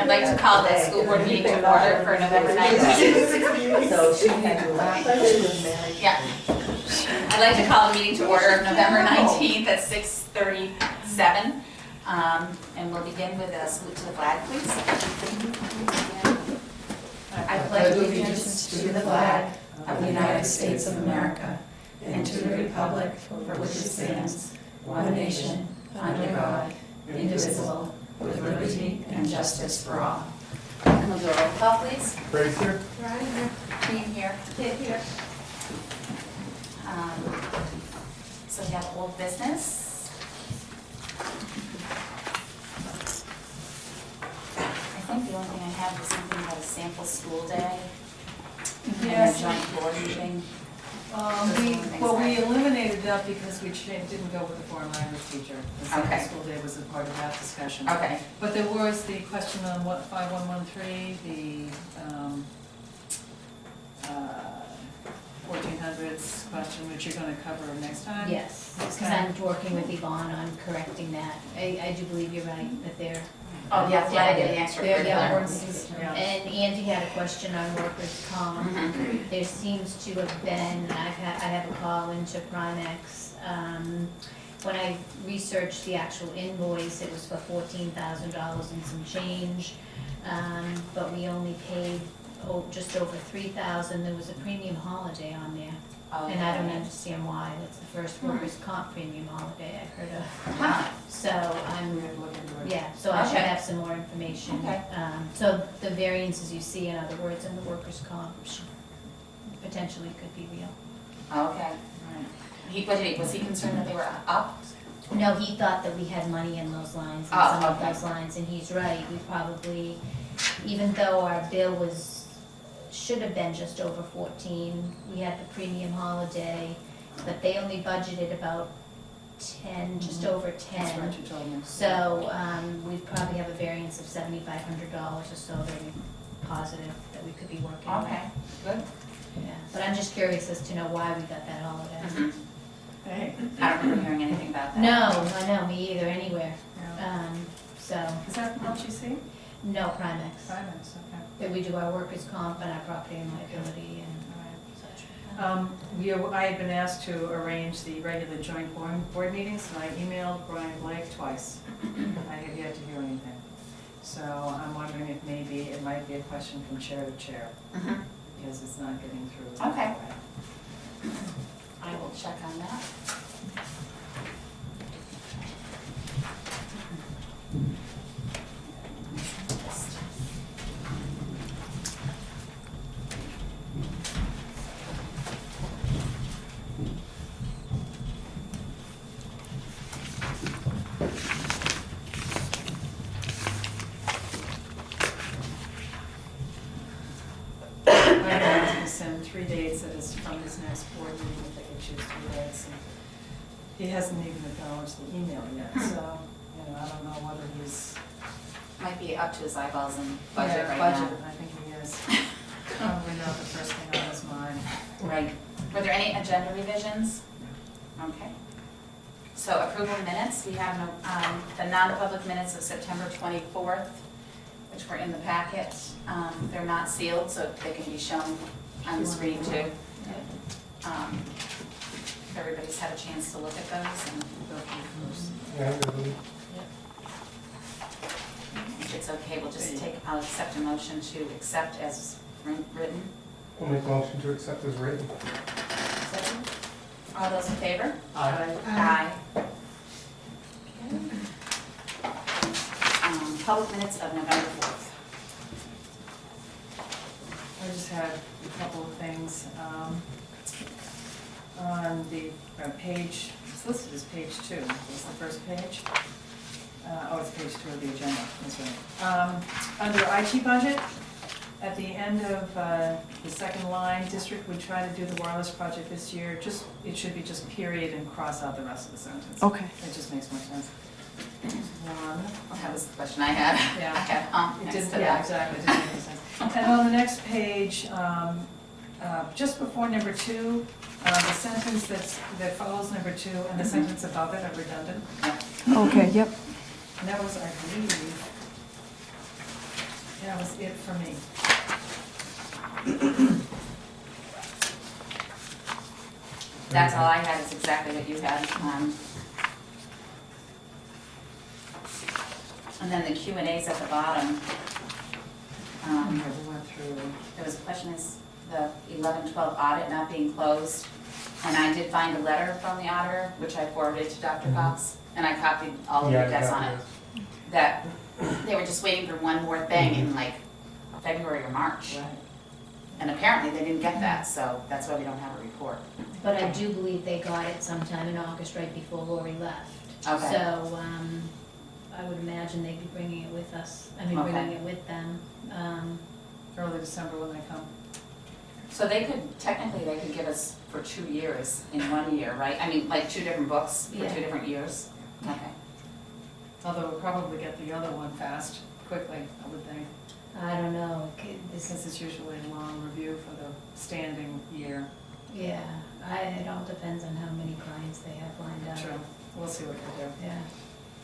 I'd like to call the school board meeting to order for November 19th. So she had to laugh. Yeah. I'd like to call the meeting to order of November 19th at 6:37. And we'll begin with a salute to the flag, please. I pledge allegiance to the flag of the United States of America and to the republic for which it stands, one nation, under God, indivisible, with liberty and justice for all. And we'll do a roll call, please. Brace here. Team here. Kid here. So we have old business. I think the only thing I have is something about a sample school day. Yes. And a joint board meeting. We eliminated that because we didn't go with the foreign language teacher. The sample Okay. school day was a part of that discussion. Okay. But there was the question on what 5113, the 1400s question, which you're going to cover next time. Yes, because Okay. I'm working with Yvonne on correcting that. I do believe you're right, that they're. Oh, the athletic and the extracurricular. Yeah. And Andy had a question on workers' comp. Mhm. There seems to have been, I have a call into Primex. When I researched the actual invoice, it was for $14,000 and some change. But we only paid just over $3,000. There was a premium holiday on there. And I don't understand why. That's the first workers' comp premium holiday I've heard of. Huh. So I'm, We have to look into it. yeah, so I should Okay. have some more information. Okay. So the variances you see, in other words, in the workers' comp potentially could be real. Okay. Was he concerned that they were up? No, he thought that we had money in those lines, in Oh, some of okay. those lines, and he's right. We probably, even though our bill should have been just over 14, we had the premium holiday, but they only budgeted about 10, just over 10. That's what you told me. So, we probably have a variance of $7,500 or so, very positive that we could be working on. Okay, good. Yeah, but I'm just curious as to know why we got that holiday. Mhm. Hey. I don't remember hearing anything about that. No, I know, me either, anywhere. Yeah. So, Is that from LGC? no Primex. Primex, okay. That we do our workers' comp and our property and liability and All right. such. I had been asked to arrange the regular joint board meetings, and I emailed Brian Blake twice. I have yet to hear anything. So I'm wondering if maybe it might be a question from chair to chair, Mhm. because it's not getting through. Okay. I will check on that. I'm going to send 3 dates that is from his next board meeting, if they can choose 3 dates. And he hasn't even acknowledged the email yet, so, I don't know whether he's. Might be up to his eyeballs in budget Yeah, right budget, I think he is. Probably not the first thing on his mind. now. Right. Were there any agenda revisions? Okay. So approval of minutes, we have the non-public minutes of September 24th, which were in the packet. They're not sealed, so they can be shown on the screen too. If everybody's had a chance to look at those, and Go through first. Yeah, really. if it's okay, I'll accept a motion to accept as written. I'll make a motion to accept as written. All those in favor? Aye. Aye. Public minutes of November 4th. I just had a couple of things. On the page, it's listed as page 2, it's the first page. It's page 2 of the agenda, that's right. Under IT budget, at the end of the second line, district would try to do the wireless project this year, it should be just period and cross out the rest of the sentence. Okay. It just makes more sense. One. Well, that was the question I had. Yeah. I had It next didn't, to yeah, that. exactly, it didn't make any sense. And on the next page, just before number 2, the sentence that follows number 2 and the sentence above it are redundant. Okay, yep. And that was, I believe, That was it for me. That's all I had, is exactly what you had. And then the Q&As at the bottom. We went through. There was a question, is the 11-12 audit not being closed? And I did find a letter from the auditor, which I forwarded to Dr. Cox, and I copied all of you guys on it. That they were just waiting for one more thing in like February or March. Right. And apparently they didn't get that, so that's why we don't have a report. But I do believe they got it sometime in August, right before Lori left. Okay. So, I would imagine they'd be bringing it with us, bringing Okay. it with them. Early December when they come. So they could, technically, they could give us for 2 years in 1 year, right? I mean, like 2 different books for Yeah. 2 different years? Okay. Although we'll probably get the other one quickly, I would think. I don't know, Since it's usually a long review for the standing year. yeah, it all depends on how many clients they have lined up. True. We'll see what they do. Yeah,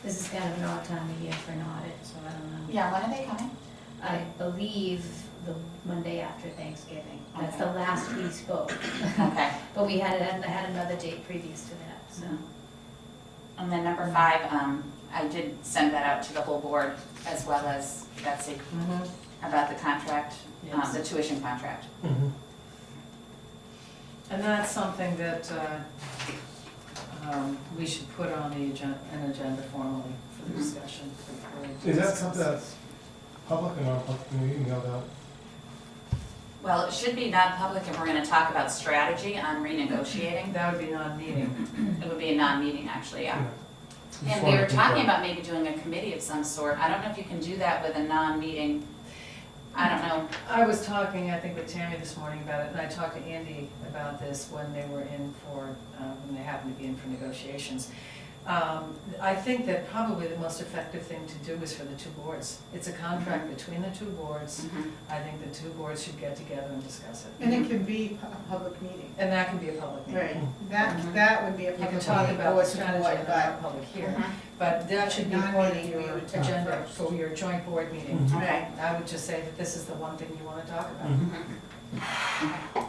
this is kind of an odd time of year for an audit, so I don't know. Yeah, when are they coming? I believe the Monday after Thanksgiving, that's the Okay. last we spoke. Okay. But we had another date previous to that, so. And then number 5, I did send that out to the whole board as well as Betsy about the contract, Yes. the tuition contract. Mhm. And that's something that we should put on an agenda formally for the discussion. before we Is that discuss something it. that's public or non-public, can you email that? Well, it should be non-public if we're gonna talk about strategy on renegotiating. That would be non-meeting. It would be a non-meeting, actually, yeah. Just And we wanted were to talking confirm. about maybe doing a committee of some sort. I don't know if you can do that with a non-meeting. I don't know. I was talking, I think, with Tammy this morning about it, and I talked to Andy about this when they were in for, when they happened to be in for negotiations. I think that probably the most effective thing to do is for the 2 boards. It's a contract between the 2 boards. Mhm. I think the 2 boards should get together and discuss it. And it can be a public meeting. And that can be a public meeting. Right, that, Mhm. that would be a You public can meeting. talk about board the to strategy board, in but- a public here, Mhm. but that should be part of Non-meeting, we your would talk agenda first. for your joint board meeting. Mhm. Okay. I would just say that this is the one thing you want to talk about. Mhm. Mhm.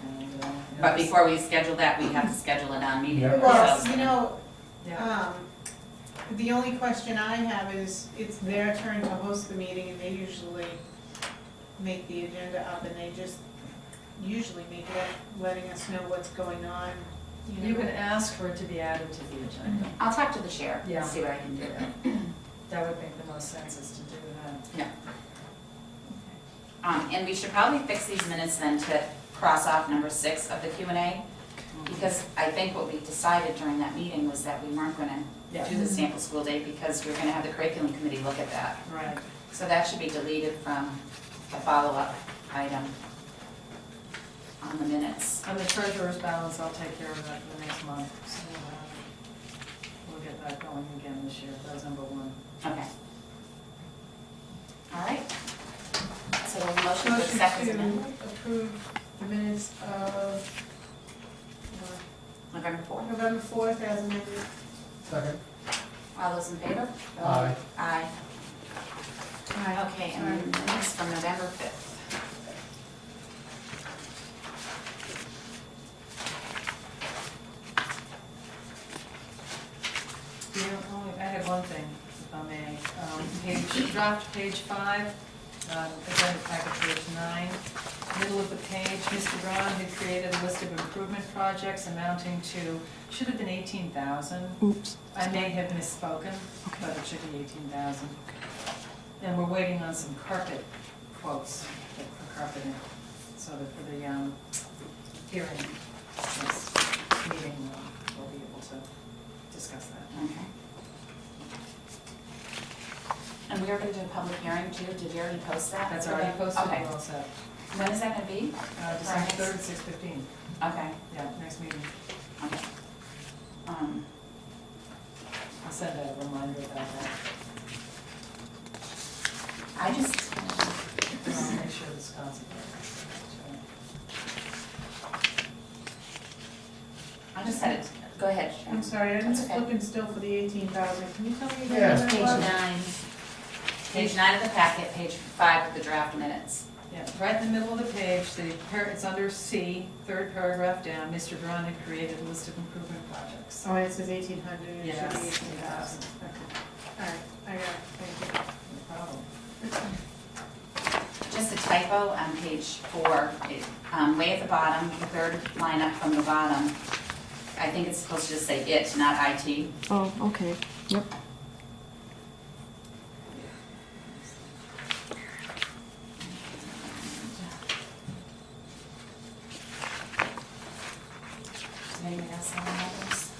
And, But before we schedule that, we have to schedule a non-meeting Yeah. Well, ourselves. you know, Yeah, the only question I have is, it's their turn to host the meeting, and they usually make the agenda up, and they just usually make it up, letting us know what's going on, you can ask for it to be added to the agenda. I'll talk to the chair Yeah. and see what I can do. That would make the most sense, is to do that. And we should probably fix these minutes then to cross off number 6 of the Q&A, because I think what we decided during that meeting was that we weren't gonna Yeah. do the sample school day because we're gonna have the curriculum committee look at that. Right. So that should be deleted from the follow-up item on the minutes. On the treasurer's balance, I'll take care of that for the next month, so we'll get that going again this year. That was number 1. Okay. All right. So the motion to accept as amended, Motion to approve the minutes of November 4th. November 4th as amended. Second? All those in favor? Aye. Aye. Aye. Okay, and then minutes from November 5th. I had one thing, if I may. Draft page 5, agenda packet page 9. Middle of the page, Mr. Braun had created a list of improvement projects amounting to, should have been 18,000. Oops. I may have misspoken, but it should be 18,000. And we're waiting on some carpet quotes for carpeting, so that for the hearing, this meeting, we'll be able to discuss that. Okay. And we are going to do a public hearing too, did you already post that? That's already posted, Okay. we're all set. When is that going to be? December 3rd at 6:15, Okay, yeah, next meeting. okay. I'll send a reminder about that. I just, I'll make sure the Scott's. I just had it, go ahead. Sharon. I'm sorry, I'm That's just okay. looking still for the 18,000. Can you tell me Yeah. again? Page what it was? 9. Page 9 of the packet, page 5 of the draft minutes. Yeah, right in the middle of the page, it's under C, third paragraph down, Mr. Veronica created a list of improvement projects. Oh, it says 1,800, it should Yes, be 18,000. Okay. All right, I got it, thank you. No problem. Just a typo on page 4, way at the bottom, the third line up from the bottom. I think it's supposed to just say it, not IT. Oh, okay, yep. Does anybody else have any others?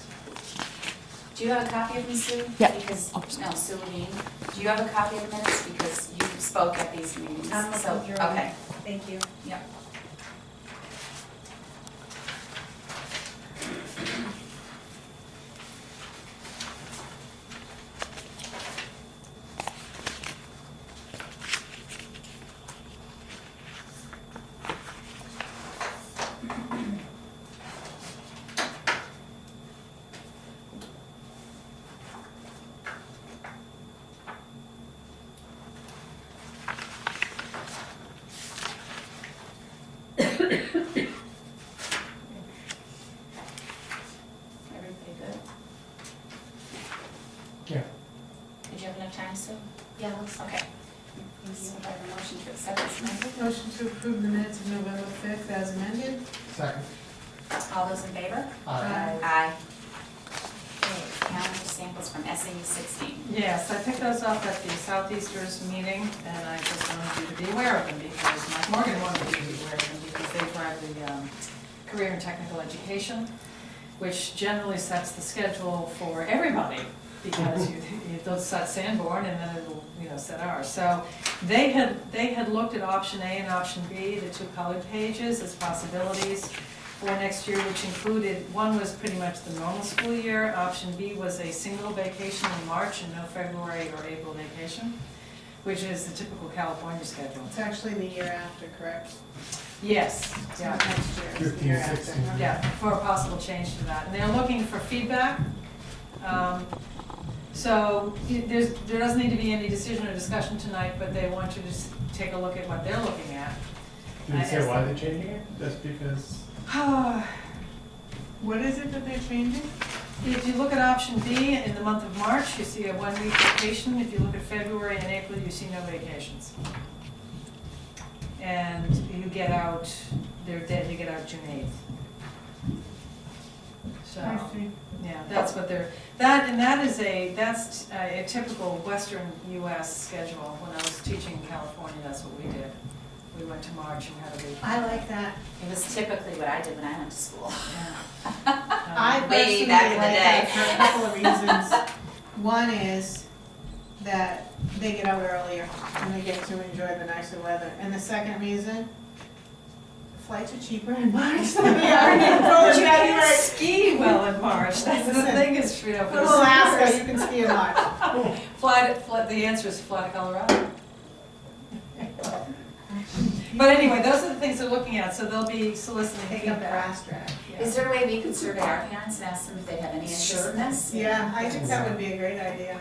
Do you have a copy of them, Sue? Yeah. Because, no, Sue Levine, do you have a copy of the minutes? Because you spoke at these meetings. I'm So, looking through them. okay, Thank you. yep. Everybody good? Yeah. Did you have enough time, Sue? Yeah, looks Okay. So I have a motion to accept as amended. Motion to approve the minutes of November 5th as amended. Second. All those in favor? Aye. Aye. Okay, calendar samples from SAU83. Yes, I picked those up at the Southeasters meeting, and I just wanted you to be aware of them, because Mike Morgan wanted you to be aware of them, because they drive the career and technical education, which generally sets the schedule for everybody, because they'll set Sanborn, and then it'll, set ours. So they had looked at option A and option B, the two colored pages, as possibilities for next year, which included, one was pretty much the normal school year, option B was a single vacation in March and no February or April vacation, which is the typical California schedule. It's actually the year after, correct? Yes, So yeah, next year is the year 15, after. 16. yeah, for a possible change to that. And they're looking for feedback. So there doesn't need to be any decision or discussion tonight, but they want you to just take a look at what they're looking at. Did you say why they're changing it? Just because? What is it that they're changing? If you look at option B, in the month of March, you see a 1-week vacation. If you look at February and April, you see no vacations. And you get out, they're dead, you get out June 8th. So, I see. yeah, that's what they're, that's a typical Western US schedule. When I was teaching in California, that's what we did. We went to March and had a vacation. I like that. It was typically what I did when I went to school. Yeah. I Way personally back in the like day. that for a couple of reasons. One is that they get out earlier and they get to enjoy the nicer weather. And the second reason, flights are cheaper in March than they are in April But and you can't January. ski well in March, that's the Listen, thing is, for Go the to Alaska, skiers. you can ski in March. The answer is fly to Colorado. But anyway, those are the things they're looking at, so they'll be soliciting Take up the feedback. ass drag. Yeah. Is there a way we could survey our parents and ask them if they have any interest in this? Yeah, I think that would be a great idea.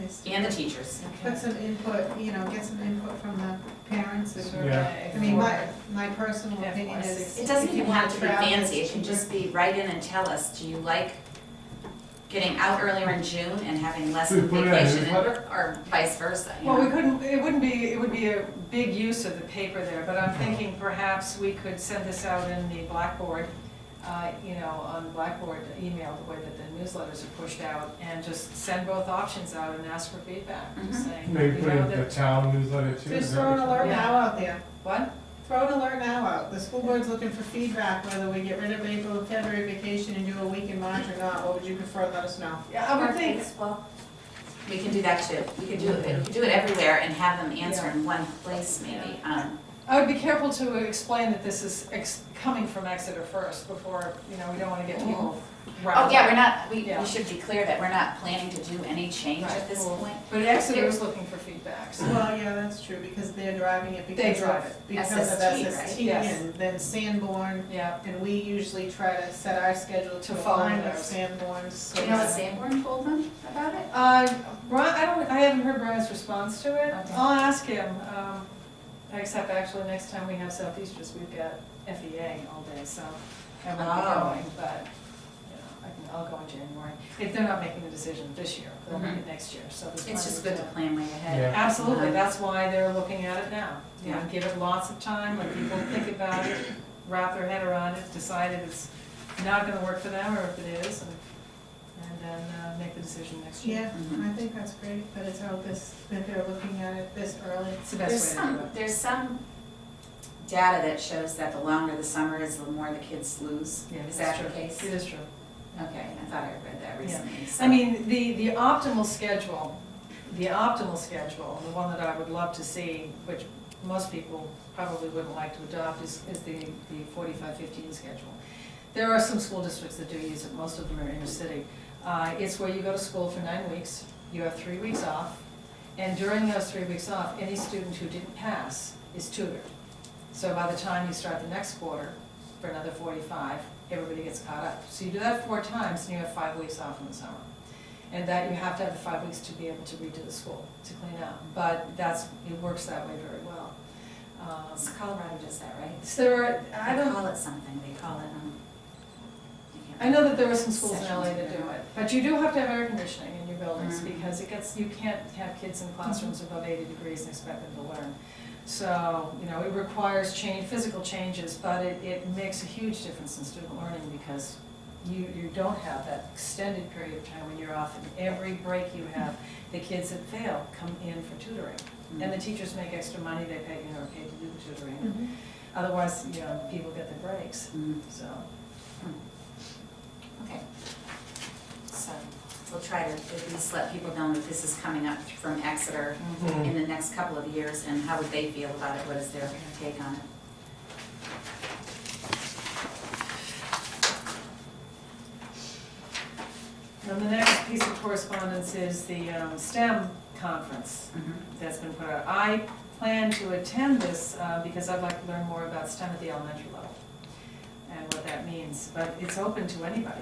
is to And the teachers. Put some input, get some input from the parents. and- Survey I mean, for- my personal opinion is. It doesn't if you even wanna have to be travel, fancy, it it's can cheaper. just be write in and tell us, do you like getting out earlier in June and having less Should we put it in a vacation, newsletter? or vice versa? you Well, we know? couldn't, it would be a big use of the paper there, but I'm thinking perhaps we could send this out in the Blackboard, on the Blackboard email, the way that the newsletters are pushed out, and just send both options out and ask for feedback, just Mhm. saying, Maybe you put it know, in the that, town newsletter too. Just is throw an that what alert you- now out there. what? Throw an alert now out. The school board's looking for feedback, whether we get rid of April and February vacation and do a week in March or not. What would you prefer? Let us know. Yeah, I would think, Well, we can do that too. We could do it everywhere and have them answer in one place maybe. I would be careful to explain that this is coming from Exeter first before, we don't wanna get people Oh, riled yeah, up. we're not, Yeah. we should be clear that we're not planning to do any change Right, at this well, point. But Exeter is looking for feedback, so. Well, yeah, that's true, because they're driving it They because drive of, it. because SST, of right? SST, Yes. and then Sanborn, Yeah, and we usually try to set our schedule To to follow align with theirs. Sanborn's. Do you know what Sanborn told them about it? Brian, I haven't heard Brian's response to it. Okay. I'll ask him, except actually next time we have Southeasters, we've got FEA all day, so I won't be Oh. going, but, I'll go in January. If they're not making a decision this year, they'll make it next year, so there's plenty It's just of good to time. plan way ahead. Yeah. Absolutely, that's why they're looking at it now. Yeah. Give it lots of time, let people think about it, wrap their head around it, decide if it's not gonna work for them or if it is, and then make the decision next year. Yeah, I think that's great, that it's out this, that they're looking at it this early. It's the best way to do it. There's some data that shows that the longer the summer is, the more the kids lose. Yeah, Is that's that the true. case? It is true. Okay, I thought I read that recently. so- I mean, the optimal schedule, the one that I would love to see, which most people probably wouldn't like to adopt, is the 45-15 schedule. There are some school districts that do use it, most of them are inner city. It's where you go to school for 9 weeks, you have 3 weeks off, and during those 3 weeks off, any student who didn't pass is tutored. So by the time you start the next quarter, for another 45, everybody gets caught up. So you do that 4 times, and you have 5 weeks off in the summer. And that, you have to have the 5 weeks to be able to read to the school, to clean out. But it works that way very well. Colorado does that, right? So there are, I They don't, call it something, they call it, I know that there are some schools in LA Sessions, that do yeah. it, but you do have to have air conditioning in your buildings, Mhm. because you can't have kids in classrooms above 80 degrees and expect them to learn. So, it requires physical changes, but it makes a huge difference in student learning, because you don't have that extended period of time when you're off, and every break you have, the kids that fail come in for tutoring. And the teachers make extra money, they pay, are paid to do the tutoring. Otherwise, people get their breaks, Mhm. so. Okay. So we'll try to at least let people know that this is coming up from Exeter in the next couple of years, and how would they feel about it? What is their take on it? And the next piece of correspondence is the STEM conference that's been put out. I plan to attend this because I'd like to learn more about STEM at the elementary level and what that means, but it's open to anybody,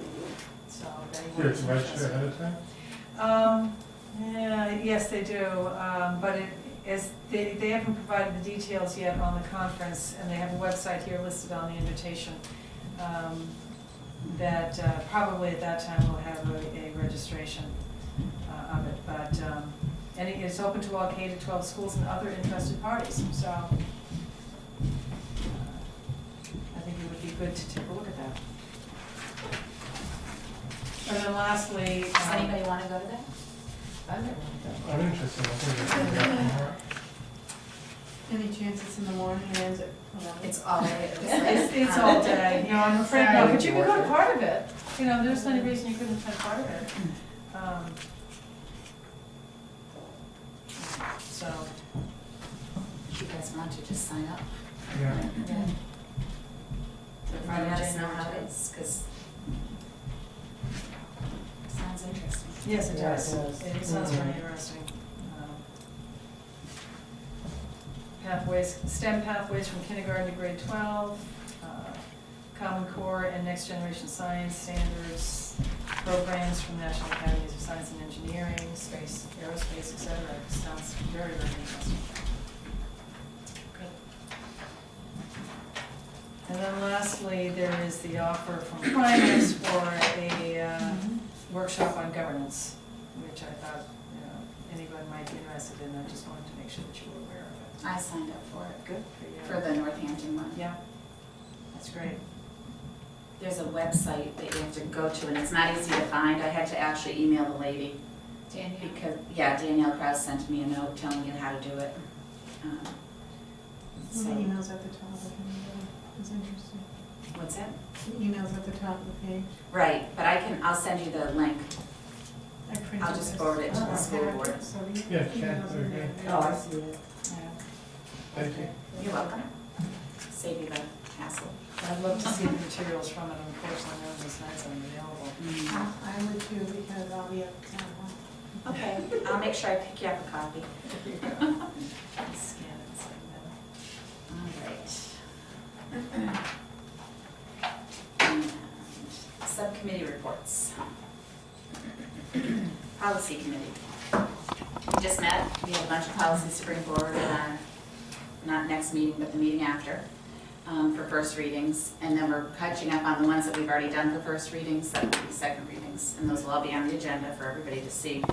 so if anyone You is have to register interested. ahead of time? Yeah, yes, they do, but they haven't provided the details yet on the conference, and they have a website here listed on the invitation that probably at that time will have a registration of it, but, and it's open to all K-12 schools and other interested parties, so I think it would be good to take a look at that. And then lastly. Does anybody want to go to that? I'm interested, I think it's more. Any chance it's in the morning and ends at 11? It's all day. It's all day, I'm afraid, no, Sorry. but you could go to part of it, there's any reason you couldn't attend part of it. So, If you guys want to, just sign up. Yeah. yeah. Let us know how it is, because it sounds interesting. Yes, it Yeah, it does. does. It sounds very interesting. Pathways, STEM pathways from kindergarten to grade 12, Common Core and Next Generation Science Standards, programs from National Academies of Science and Engineering, space, aerospace, et cetera. It sounds very, very interesting. Good. And then lastly, there is the offer from Primex for a workshop on governance, which I thought, anyone might be interested in. I just wanted to make sure that you were aware of it. I signed up for it. Good for you. For the Northampton one. Yeah, that's great. There's a website that you have to go to, and it's not easy to find. I had to actually email the lady. Danielle? Because, Danielle Krause sent me a note telling me how to do it. The So, email's at the top of the page, it's interesting. what's that? The email's at the top of the page. Right, but I'll send you the link. I printed I'll just this. forward it to the Oh, school yeah, board. so the Yeah, email's in there. okay. Yeah. see it. Thank you. You're welcome. Save you the hassle. I'd love to see the materials from it, unfortunately, none of those nights aren't available. I would too, because I'll be at town hall. Okay, I'll make sure I pick you up a copy. Scan it, send it. All right. And subcommittee reports. Policy committee. We just met, we have a bunch of policies to bring forward in our, not next meeting, but the meeting after, for first readings. And then we're catching up on the ones that we've already done for first readings, that will be second readings. And those will all be on the agenda for everybody to see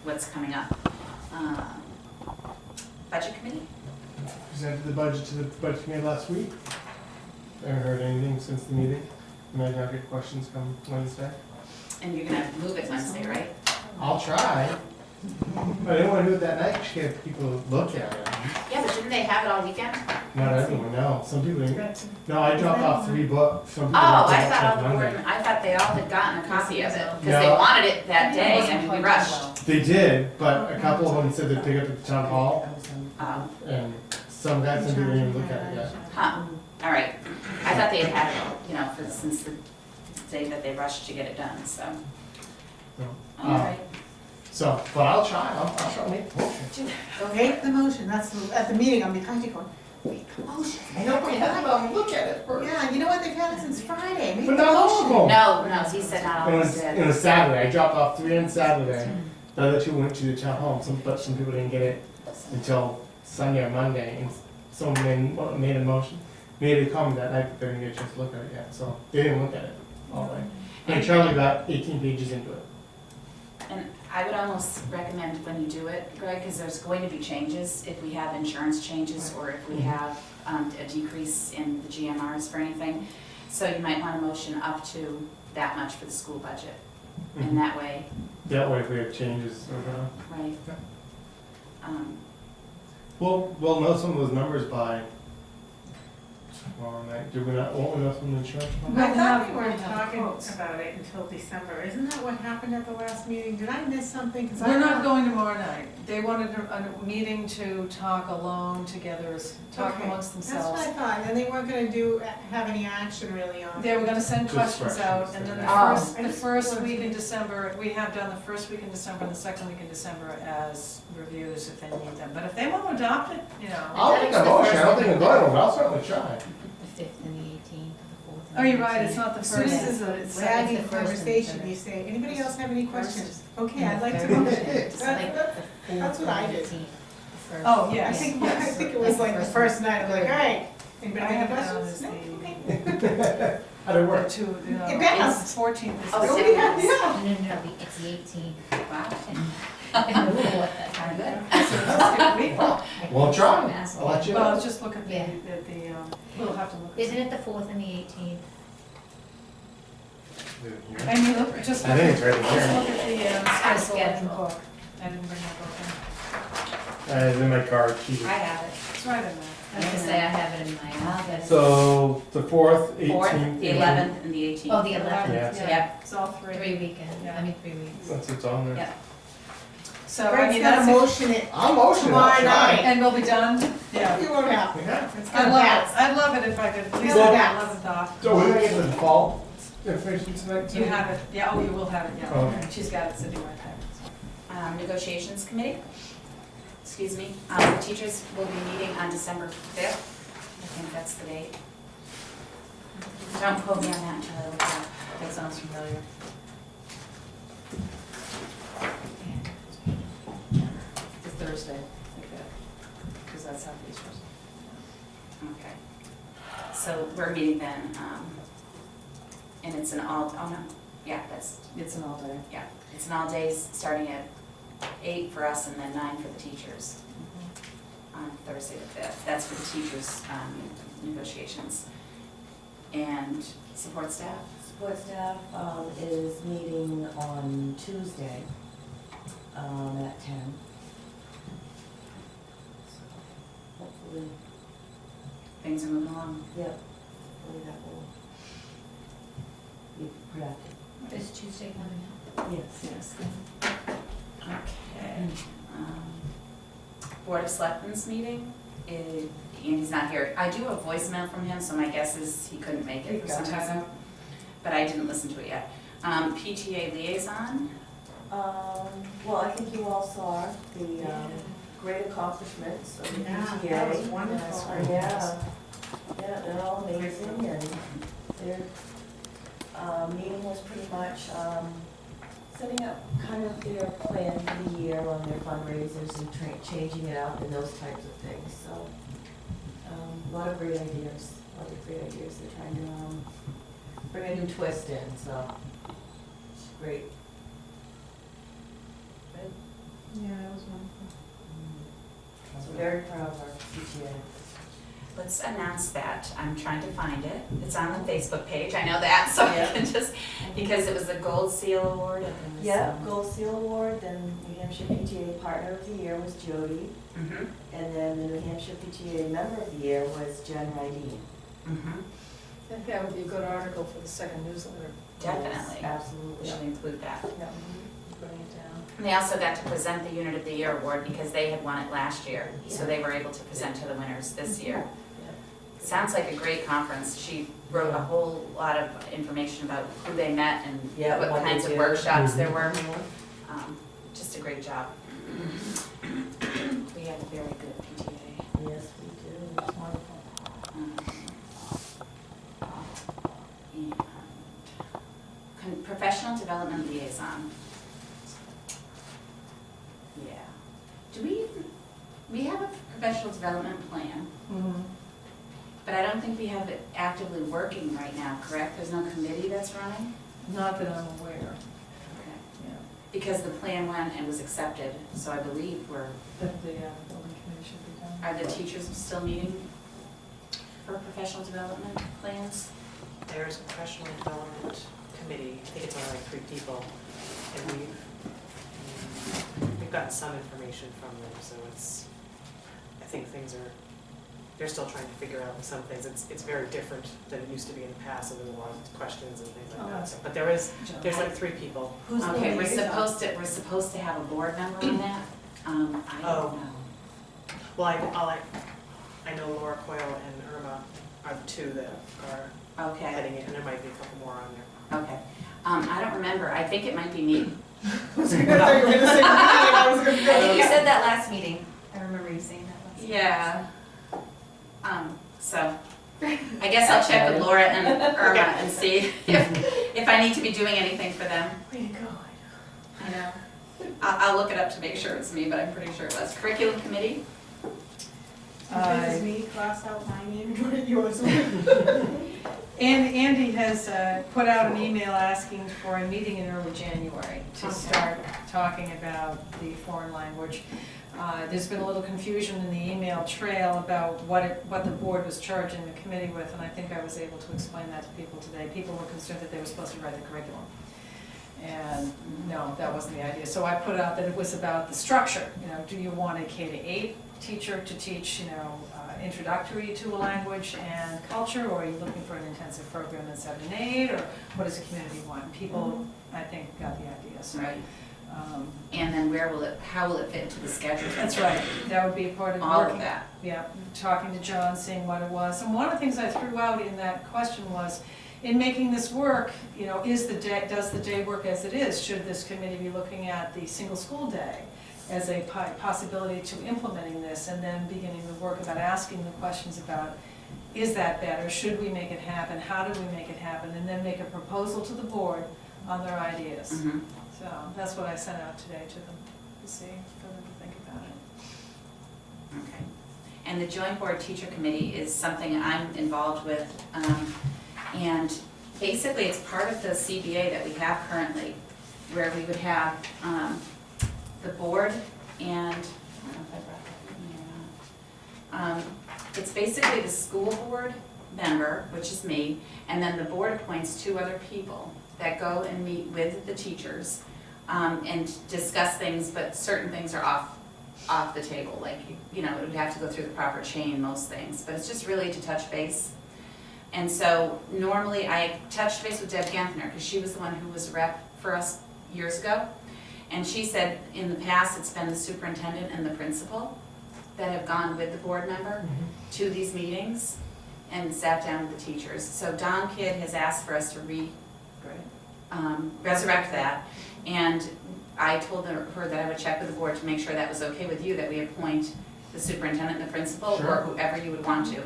what's coming up. Budget committee? Presented the budget to the budget committee last week. Haven't heard anything since the meeting. Imagine I'll get questions come Wednesday. And you're gonna move it Wednesday, right? I'll try. But I didn't want to do it that night, just get people to look at it. Yeah, but didn't they have it all weekend? Not everyone, no. Some people didn't. No, I dropped off 3 books. Some Oh, people I dropped off thought all the Monday. board, I thought they all had gotten a copy of it, because they No. wanted it that day, and we rushed. They did, but a couple of them said they'd pick up at the town hall, Oh, and some guys didn't even look at it yet. huh, all right. I thought they had had it, you know, since the day that they rushed to get it done, so. So, All right. So, but I'll try to make the motion. Go for Make it. the motion, at the meeting, I'll be kind of going, make the motion. Nobody had them look at it first. Yeah, you know what, they've had it since Friday, make the But not all of motion. them. No, he said not all It of was, us it was did. Saturday, I dropped off 3 on Saturday, the other 2 went to the town hall, but some people didn't get it until Sunday or Monday, and someone made a motion, made a comment that night, but they didn't get a chance to look at it yet, so they didn't look at it all the way. And Charlie got 18 pages into it. And I would almost recommend when you do it, Greg, because there's going to be changes if we have insurance changes or if we have a decrease in the GMRs for anything. So you might want a motion up to that much for the school budget. And that way, That way if we have changes, we're gonna, right? we'll know some of those numbers by tomorrow night, do we not, won't we know some insurance? I thought have- we weren't we'll have talking quotes. about it until December, isn't that what happened at the last meeting? Did I miss something? 'Cause I We're not thought- going tomorrow night. They wanted a meeting to talk alone together, talk Okay, amongst That's themselves. what I thought, and they weren't gonna have any action really on it. They were gonna send Just questions out, questions, and then yeah. Oh. the first week in December, we have done the first week in December and the second week in December as reviews if they need them. But if they want to adopt it, you know. I'll make a motion, I don't think I'm going to, but I'll certainly try. The 5th and the 18th, the 4th Oh, and the you're right, it's 18th. not the As soon first, as it's this the, is it's a the bragging first and conversation, third. you say, anybody else have any questions? Okay, I'd like to Third. motion. It's like the 4th That's what I and the did. 18th, the first. Oh, I yes. think it was like the first night, I'm like, all right, anybody I have have any it down questions? as No? the, Okay. How did it the work? two, you know, It it's bounced. 14th. Oh, is- Nobody had, yeah. No, it's the 18th. Wow. And the 4th, that's Kind of good. That's a good week. Well, try. Mass- I'll let you Well, know. just look at the, Yeah. we'll have to look. at Isn't it the 4th and the 18th? I mean, look, just I look think at, it's right just here. look at the schedule and Schedule. book. I didn't bring my book in. It's in my car, cheated. I have it. It's right in there. I was gonna say I have it in my office. So, the 4th, 18th. 4th, the 11th, and the 18th. Oh, the 11th, Yeah. Yep. It's all three. 3 weekends, Yeah. I mean 3 weeks. That's what's on there. Yeah. So, I Greg's mean, gotta that's it. motion it, I'll motion, I'll Tomorrow try. night. And we'll be done? Yeah. you won't have, Yeah. it's I'd gonna love pass. it, I'd love it if I could at least Well, have 11th off. So we're gonna get the default information tonight too? You have it, yeah, oh, you will have it, yeah. Oh, okay. She's got it sitting right there. Negotiations committee, excuse me, the teachers will be meeting on December 5th. I think that's the date. Don't quote me on that until I look it up. That sounds familiar. The Thursday, like that, because that's how these were. Okay. So we're meeting then, and it's an all, oh no, yeah, that's, It's an all day. yeah, it's an all days, starting at 8 for us and then 9 for the teachers on Thursday the 5th. That's for the teachers' negotiations. And support staff? Support staff is meeting on Tuesday at 10. So hopefully, Things are moving along. yep, hopefully that will be productive. Is Tuesday coming up? Yes. Yes. Okay. Board of Selectmen's meeting, Andy's not here. I do have voicemail from him, so my guess is he couldn't make it for some reason. But I didn't listen to it yet. PTA liaison, Well, I think you all saw the great accomplishments of the PTA. Yeah, that was wonderful. Yeah, yeah, they're all amazing, and their meeting was pretty much setting up kind of their plan for the year on their fundraisers and changing it up and those types of things, so a lot of great ideas, they're trying to bring a new twist in, so it's great. Good. Yeah, that was wonderful. So very proud of our PTA. let's announce that. I'm trying to find it. It's on the Facebook page, I know that, so I can just, because it was the Gold Seal Award. It was, Yeah, Gold Seal Award, then New Hampshire PTA Partner of the Year was Jody, Mhm, and then the New Hampshire PTA Member of the Year was Jen Rydeen. mhm, I think that would be a good article for the second newsletter. definitely. We Absolutely. should include that. Yeah, putting it down. And they also got to present the Unit of the Year award because they had won it last year, so Yeah. they were able to present to the winners this year. Yeah. Sounds like a great conference. She wrote a whole lot of information about who they met and Yeah, what what they kinds of did. workshops there were. Mhm. Just a great job. We have a very good PTA. Yes, we do, it's wonderful. And professional development liaison. Yeah. Do we have a professional development plan, but I don't think we have it actively working right now, correct? There's no committee that's running? Not that I'm aware, Okay. yeah. Because the plan went and was accepted, so I believe That the building committee should be done. are the teachers still meeting for professional development plans? There's a professional development committee, I think it's only like 3 people, and we've gotten some information from them, so it's, I think they're still trying to figure out some things. It's very different than it used to be in the past, and there's a lot of questions and things like that, so, but there's like 3 people. Who's the Okay, we're liaison? supposed to have a board member on that. I don't Oh. know. Well, I know Laura Coyle and Irma are the 2 that are Okay, heading it, and there might be a couple more on there. okay. I don't remember. I think it might be me. I was gonna say, you were gonna say, I was gonna I go. think you said that last meeting. I remember you saying that last meeting. Yeah. So, I guess I'll check with Laura and Irma and see if I need to be doing anything for them. Way to go. I know. I'll look it up to make sure it's me, but I'm pretty sure it was. Curriculum committee? This is me, cross out my name, join yours. And Andy has put out an email asking for a meeting in early January to start talking about the foreign language. There's been a little confusion in the email trail about what the board was charging the committee with, and I think I was able to explain that to people today. People were concerned that they were supposed to write the curriculum. And no, that wasn't the idea. So I put out that it was about the structure. Do you want a K-8 teacher to teach, introductory to a language and culture, or are you looking for an intensive program in 7 and 8, or what does the community want? And people, I think, got the idea, so. Right. And then how will it fit into the schedule? That's right, that would be part of All of working. that. Yeah, talking to John, seeing what it was. And one of the things I threw out in that question was, in making this work, does the day work as it is? Should this committee be looking at the single school day as a possibility to implementing this, and then beginning the work about asking the questions about, is that better? Should we make it happen? How do we make it happen? And then make a proposal to the board on their ideas. Mhm. So that's what I sent out today to them, to see, for them to think about it. Okay. And the joint board teacher committee is something I'm involved with. And basically, it's part of the CBA that we have currently, where we would have the board and, I don't know if I brought that with me or not. It's basically the school board member, which is me, and then the board appoints 2 other people that go and meet with the teachers and discuss things, but certain things are off the table. Like, it would have to go through the proper chain, most things, but it's just really to touch base. And so normally I touched base with Deb Ganthner because she was the one who was a rep for us years ago. And she said in the past it's been the superintendent and the principal that have gone with the board member to these meetings and sat down with the teachers. So Don Kidd has asked for us to resurrect that. And I told her that I would check with the board to make sure that was okay with you, that we appoint the superintendent and the principal, Sure. or whoever you would want to.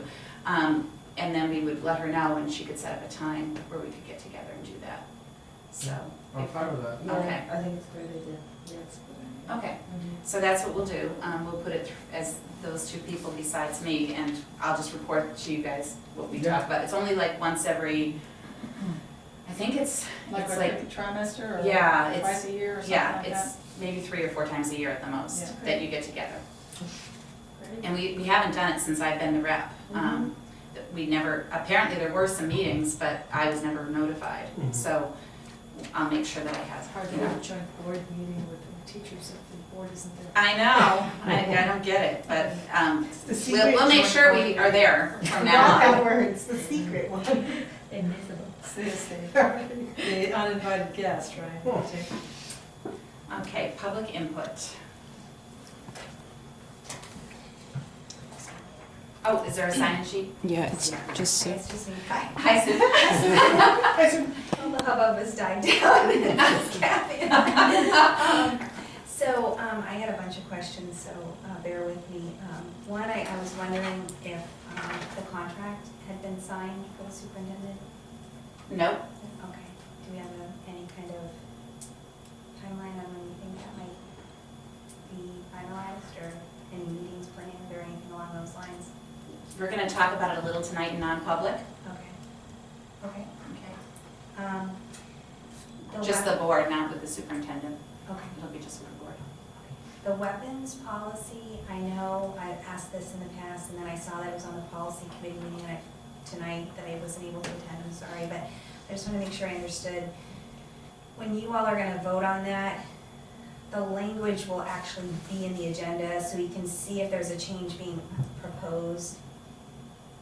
And then we would let her know and she could set up a time where we could get together and do that. So, I'm fine with that. Okay. I think it's a great idea. Yeah, it's a good idea. okay, so that's what we'll do. We'll put it as those two people besides me, and I'll just report to you guys what we Yeah. talk about. It's only like once every, I think it's Like like, a trimester or yeah, it's, twice a year or something yeah, like that? it's maybe 3 or 4 times a year at the most Yeah. that you get together. Great. And we haven't done it since I've been the rep. We never, apparently there were some meetings, but I was never notified. Mhm. So I'll make sure that I have, It's hard to you know. have a joint board meeting with the teachers if the board isn't there. I know, I don't get it, but The secret we'll make joint sure board. we are there from Not now that on. word, it's the secret one. Invisible. It's the uninvited guest, right? Okay, public input. Oh, is there a sign-in sheet? Yeah, it's just Sue. It's just me. Hi, Sue. All the hubbub has died down. It's Kathy. So, I had a bunch of questions, so bear with me. One, I was wondering if the contract had been signed for the superintendent? Nope. Okay. Do we have any kind of timeline on when you think that might be finalized, or any meetings planned, or anything along those lines? We're gonna talk about it a little tonight in non-public. Okay. Okay. Okay. The Just the wep- board, not with the superintendent. Okay. It'll be just with the board. The weapons policy, I know I've asked this in the past, and then I saw that it was on the policy committee meeting tonight that I wasn't able to attend, I'm sorry, but I just want to make sure I understood. When you all are going to vote on that, the language will actually be in the agenda, so you can see if there's a change being proposed.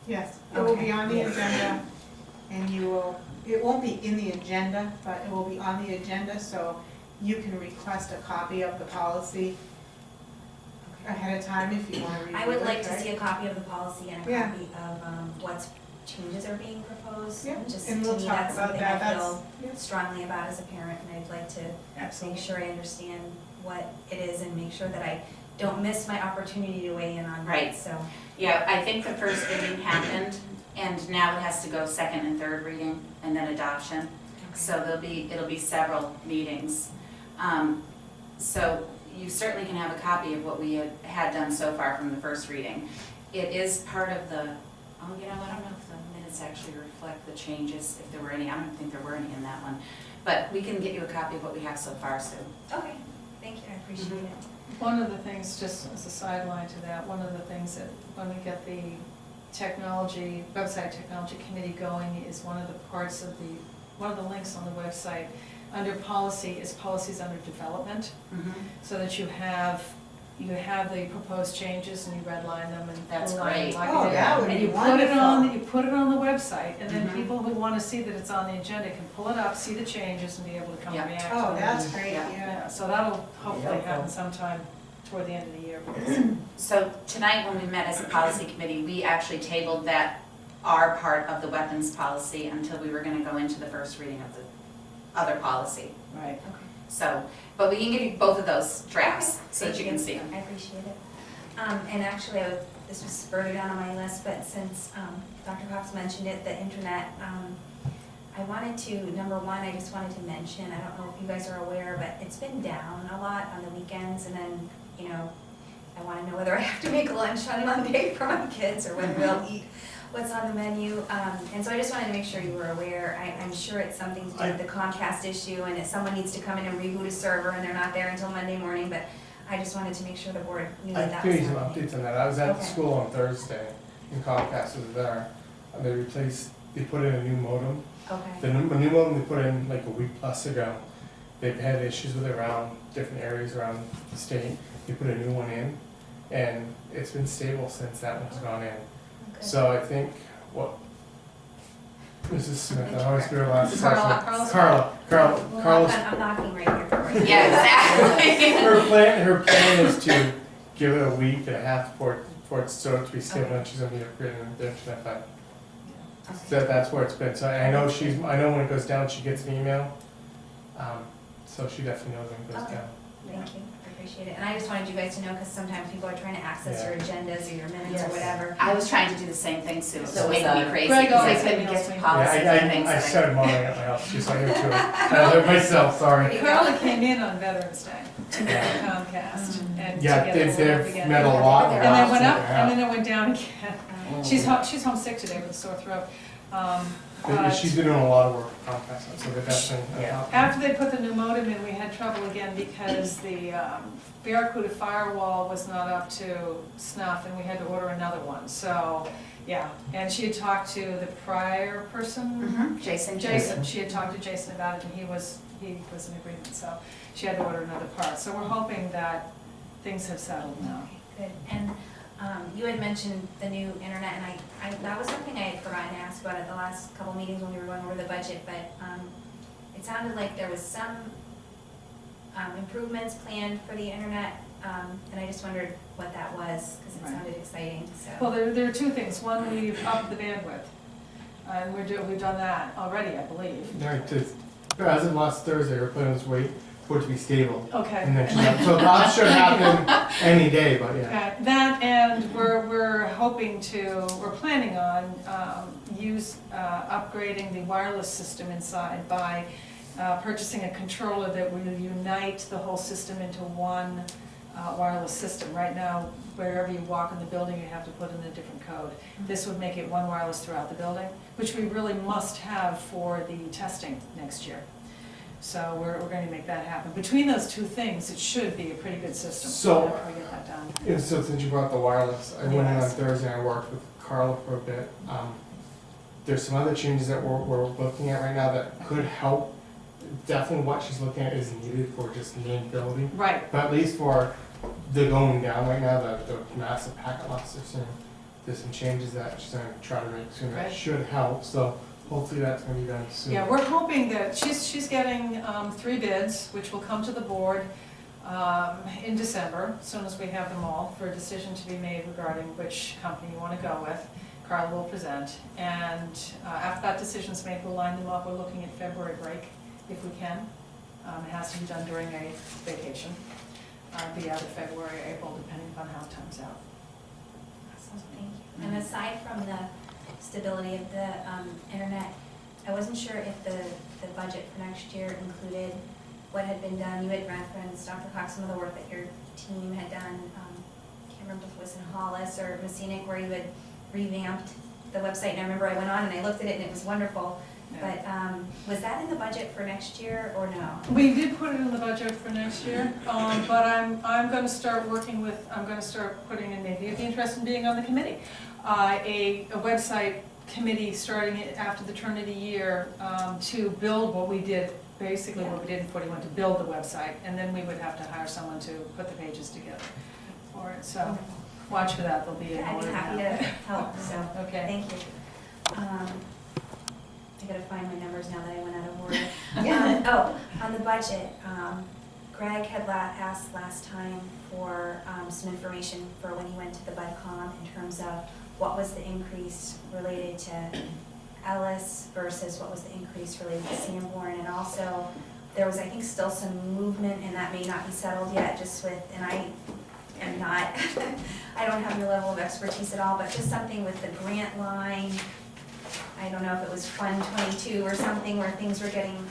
Yes, it will be Okay. on the agenda, and you will, it won't be in the agenda, but it will be on the agenda, so you can request a copy of the policy ahead of time if you want to review it. I would like to right? see a copy of the policy and a Yeah. copy of what changes are being proposed. Yeah, Just and to we'll me, talk that's about something that, I that's, feel yeah. strongly about as a parent, and I'd like to make sure I understand what it is and make sure that I don't miss my opportunity to weigh in on that, Right. so. Yeah, I think the first reading happened, and now it has to go second and third reading, and then adoption. So it'll be several meetings. So you certainly can have a copy of what we had done so far from the first reading. It is part of the, oh, you know, I don't know if the minutes actually reflect the changes, if there were any. I don't think there were any in that one. But we can get you a copy of what we have so far, Sue. Okay, thank you, I appreciate it. One of the things, just as a sideline to that, one of the things that when we get the website technology committee going is one of the links on the website under policy is policies under development, so that you have the proposed changes and you redline them and. That's blue line them great. like Oh, it is. that would And be you put it on, wonderful. you put it on the website, and then Mhm. people who want to see that it's on the agenda can pull it up, see the changes, and be able to come Yeah. and react to Oh, it. that's great, Yeah. yeah. Yeah, so that'll hopefully happen sometime toward the end of the year. So tonight, when we met as a policy committee, we actually tabled that, our part of the weapons policy, until we were gonna go into the first reading of the other policy. Right. Okay. So, but we can give you both of those drafts, so that Thank you can see them. I appreciate it. And actually, this was further down on my list, but since Dr. Cox mentioned it, the internet, I wanted to, number one, I just wanted to mention, I don't know if you guys are aware, but it's been down a lot on the weekends, and then, you know, I want to know whether I have to make lunch on Monday for my kids, or whether they'll eat what's on the menu. And so I just wanted to make sure you were aware. I'm sure it's something to do with the Comcast issue, and if someone needs to come in and reboot a server, and they're not there until Monday morning, but I just wanted to make sure the board knew I that that can was give you some happening. updates on that. I was at Okay. school on Thursday, and Comcast was there. And they put in a new modem. The Okay, new modem they put in like a week plus ago, they've had issues with it around different areas around the state. They put a new one in, and it's been stable since that one's gone in. okay. So I think what, Mrs. Smith, I always hear last Carla, question. Carla's- Carla's, I'm knocking right here for you. Yeah, exactly. her plan is to give it a week and a half for it so to be stable, and she's gonna be upgrading the internet, but so that's where it's been. So I know when it goes down, she gets an email. So she definitely knows when it goes Okay. down. Thank you, I appreciate it. And I just wanted you guys to know, because sometimes people are trying to access your Yeah. agendas or your minutes Yes. or whatever. I was trying to do the same thing, Sue, it So was making me crazy, Greg because I always couldn't emails get me. to Yeah, policies and things. I that started modeling at my house, just so I knew to it. I learned myself, sorry. Carla came in on Veterans Day to get Comcast and to Yeah, get it all up they've again. met a lot. And then went up, Yeah. and then it went down again. She's homesick today with a sore throat. But She's been doing a lot of work with Comcast, so they're definitely. Yeah. after they put the new modem in, we had trouble again because the Barracuda firewall was not up to snuff, and we had to order another one. So, yeah, and she had talked to the prior person, Jason. she had talked to Jason about it, and he was in agreement, so she had to order another part. So we're hoping that things have settled now. Good, and you had mentioned the new internet, and I that was something I had forgotten to ask about at the last couple meetings when we were going over the budget, but it sounded like there was some improvements planned for the internet, and I just wondered what that was, because it Right. sounded exciting, so. Well, there are two things. One, we've upped the bandwidth, and we've done that already, I believe. Right, as of last Thursday, her plan was wait for it to be stable. Okay. And then so that should happen any day, but yeah. That, and we're planning on upgrading the wireless system inside by purchasing a controller that will unite the whole system into one wireless system. Right now, wherever you walk in the building, you have to put in a different code. This would make it one wireless throughout the building, which we really must have for the testing next year. So we're going to make that happen. Between those two things, it should be a pretty good system. So- After we get that done. And so since you brought up the wireless, I went in on Yes. Thursday and I worked with Carla for a bit. There's some other changes that we're looking at right now that could help. Definitely what she's looking at is needed for just main building. Right. But at least for the going down right now, the massive packet loss, there's some changes that she's gonna try to make soon that Right. should help. So hopefully that's gonna be done soon. Yeah, we're hoping that she's getting 3 bids, which will come to the board in December, as soon as we have them all, for a decision to be made regarding which company you want to go with. Carla will present, and after that decision's made, we'll line them up. We're looking at February break, if we can. It has to be done during a vacation, be out of February, April, depending upon how it times out. Awesome, thank you. And aside from the stability of the internet, I wasn't sure if the budget for next year included what had been done. You had referenced, Dr. Cox, some of the work that your team had done. Can't remember if it was in Hollis or Messinic, where you had revamped the website. And I remember I went on and I looked at it and it was wonderful. Yeah. But was that in the budget for next year or no? We did put it in the budget for next year, but I'm gonna start putting in, maybe you'd be interested in being on the committee, a website committee starting after the turn of the year, to build what we did, basically what we did in 41, to build the website, and then we would have to hire someone to put the pages together for it, so watch for that, there'll be a. I'd be happy to help, so, Okay. thank you. I gotta find my numbers now that I went out of order. On the budget, Greg had asked last time for some information for when he went to the BudCom in terms of what was the increase related to Ellis versus what was the increase related to Sanborn, and also there was, I think, still some movement, and that may not be settled yet, just with, and I am not, I don't have your level of expertise at all, but just something with the grant line. I don't know if it was Fund 22 or something where things were getting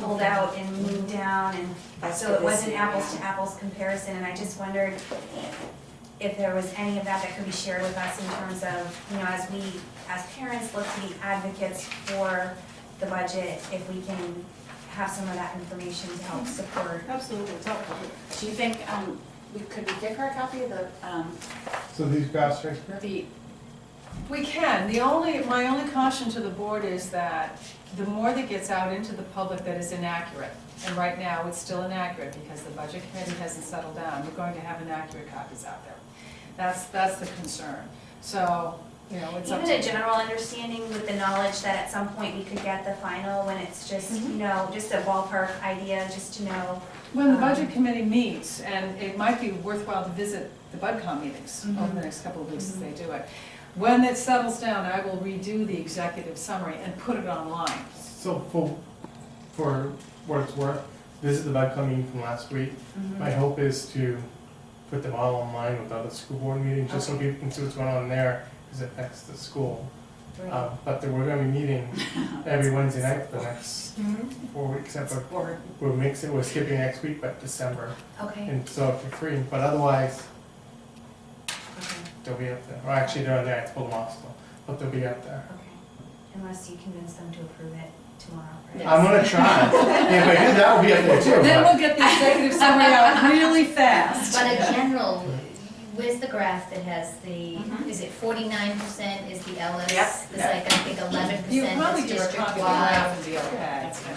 pulled out and moved down, and That's so for it this wasn't year, apples yeah. to apples comparison, and I just wondered if there was any of that could be shared with us in terms of, you know, as we, as parents, look to be advocates for the budget, if we can have some of that information to help support. Absolutely, it's helpful. Do you think, could we give her a copy of So these graphs right here? We can. My only caution to the board is that the more that gets out into the public that is inaccurate, and right now it's still inaccurate because the budget committee hasn't settled down, we're going to have inaccurate copies out there. That's the concern. So, you know, it's up Even to a general understanding with the knowledge that at some point we could get the final when it's just, you know, just a ballpark idea, just to know. When the budget committee meets, and it might be worthwhile to visit the BudCom meetings Mhm. over the next couple of weeks as they do it. When it settles down, I will redo the executive summary and put it online. So for what it's worth, this is the bud coming from last week. My hope is to put them all online with other school board meetings, just so people can see what's going on there, because it affects the school. But we're gonna be meeting every Wednesday night for the next 4 weeks, except for, we're skipping next week, but December. Okay, And so if you're free, but otherwise, they'll be up there. Or actually, they're on there, I told them off still, but they'll be up there. okay. Unless you convince them to approve it tomorrow, right? Yeah. I'm gonna try. If I do that, will be up there too. Then but- we'll get the executive summary out really fast. But a general, where's the graph that has the, Mhm. is it 49% is the Ellis? Yep, There's like, I think 11% You is probably do a district copy of the wide. graph and be okay. That's good,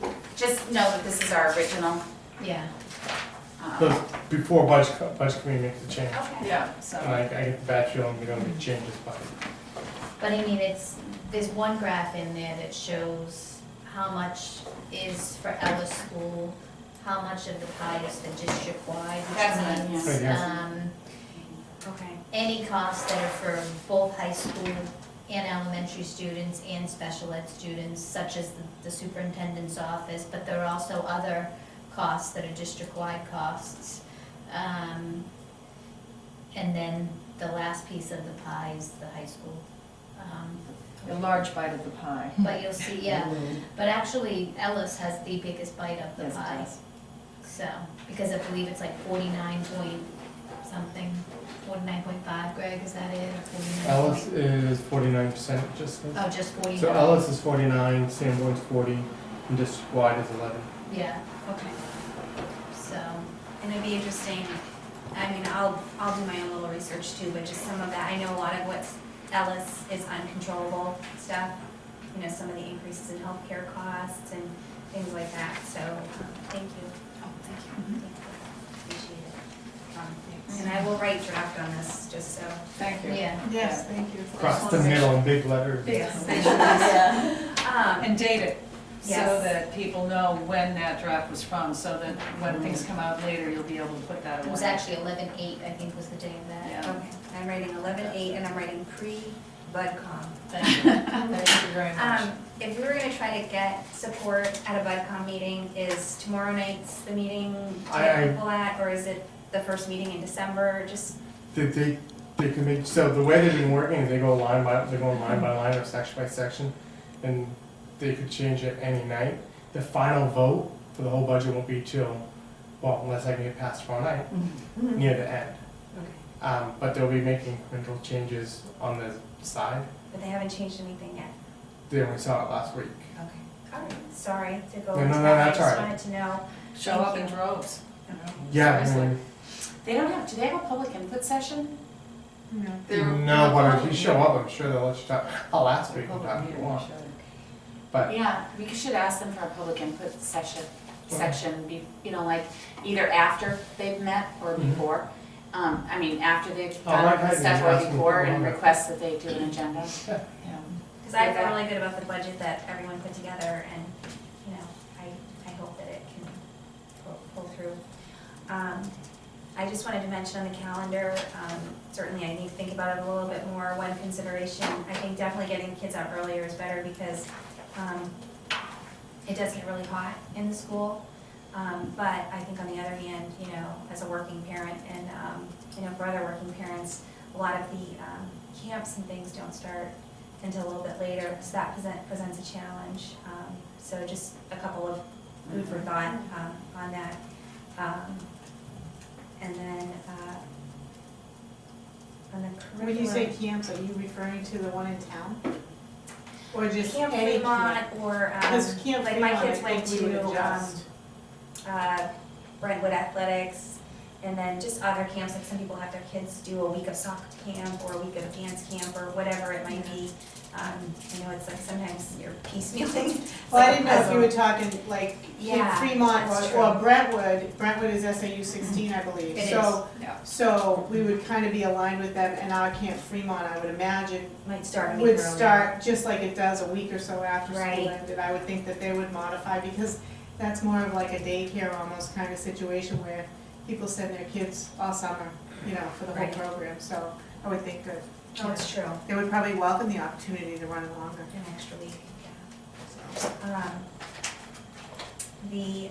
okay. Just know that this is our original. Yeah, But before budget committee makes a change. Okay. Yeah, so. And I get the bad feeling we're gonna make changes, but but I mean, there's one graph in there that shows how much is for Ellis School, how much of the pie is the district-wide, That's which it, means, yeah. Okay. any costs that are for both high school and elementary students and special ed students, such as the superintendent's office, but there are also other costs that are district-wide costs. And then the last piece of the pie is the high school. A large bite of the pie. But you'll see, yeah, but actually Ellis has the biggest bite of the Yes, it pie. does. So, because I believe it's like 49 point something, 49.5, Greg, is that it? Or 49 Ellis point- is 49%, just. Oh, just 49. So Ellis is 49, Sanborn's 40, and district-wide is 11. Yeah, okay. So, And it'd be interesting, I mean, I'll do my own little research too, but just some of that, I know a lot of what's Ellis is uncontrollable stuff. You know, some of the increases in healthcare costs and things like that, so, thank you. Oh, thank you. Appreciate it. And I will write draft on this, just so. Thank you. yeah. Yes, thank you. Across the middle in big letters. Yes. Yeah. And date it, so Yes. that people know when that draft was from, so that when things come out later, you'll be able to put that away. It was actually 11/8, I think, was the day of that. Yeah. Okay, I'm writing 11/8 and I'm writing pre-BudCom. Thank you, thank you very much. If we were gonna try to get support at a BudCom meeting, is tomorrow night's the meeting to I- get people at, or is it the first meeting in December, just? They can make, so the way they've been working is they go line by line or section by section, and they could change it any night. The final vote for the whole budget won't be till, well, unless I can get past tomorrow night, near the end. Okay. But they'll be making incremental changes on the side. But they haven't changed anything yet? They only saw it last week. Okay. All right, sorry to go No, into no, that, I that's just all right. wanted to know. Show up in droves, you know. Yeah, I Seriously. mean, They don't have, do they have a public input session? No. no, but if you show up, I'm sure they'll let you talk. I'll ask you, Public if you meeting, want. show. But Yeah, we should ask them for a public input section, you know, like either after they've met or Mhm. before. I mean, after they've Oh, I've done had stuff these or asking before people and on it. request that they do an agenda. Yeah. Because I feel really good about the budget that everyone put together, and, you know, I hope that it can pull through. I just wanted to mention on the calendar, certainly I need to think about it a little bit more. One consideration, I think definitely getting kids out earlier is better, because it does get really hot in the school. But I think on the other hand, you know, as a working parent and, you know, for other working parents, a lot of the camps and things don't start until a little bit later, so that presents a challenge. So just a couple of food for thought on that. And then on the curriculum. When you say camps, are you referring to the one in town? Or just Camp any Fremont camp? or, Because Camp like my Fremont, I kids went think we would to, adjust. Brentwood Athletics, and then just other camps, like some people have their kids do a week of soccer camp or a week of dance camp or whatever it might be. I know it's like sometimes you're piecemealing. It's Well, I like a didn't know if you puzzle. were talking like Yeah, Camp Fremont that's or true. Brentwood. Brentwood is SAU16, I believe. It So, Yeah. so we would kind of be aligned with them, and our Camp Fremont, I would imagine, Might start a week would earlier. start just like it does a week or so after school Right. ended. I would think that they would modify, because that's more of like a daycare almost kind of situation where people send their kids all summer, you know, for the whole Right. program, so I would think that Oh, it's true, they would probably welcome the opportunity to run longer. an extra week, yeah. So. The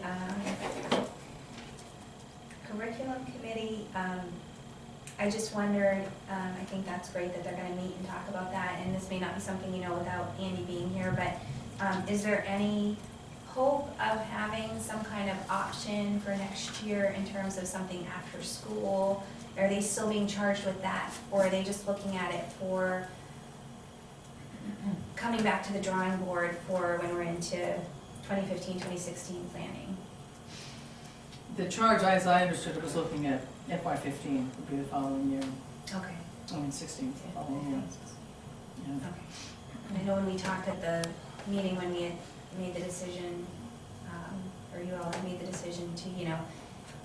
curriculum committee, I just wondered, I think that's great that they're gonna meet and talk about that, and this may not be something you know without Andy being here, but is there any hope of having some kind of option for next year in terms of something after school? Are they still being charged with that, or are they just looking at it for coming back to the drawing board for when we're into 2015, 2016 planning? The charge, as I understood it, was looking at FY15 would be the following year, Okay. 16, the following year. Yeah. Okay. And I know when we talked at the meeting, when we had made the decision, or you all had made the decision to, you know,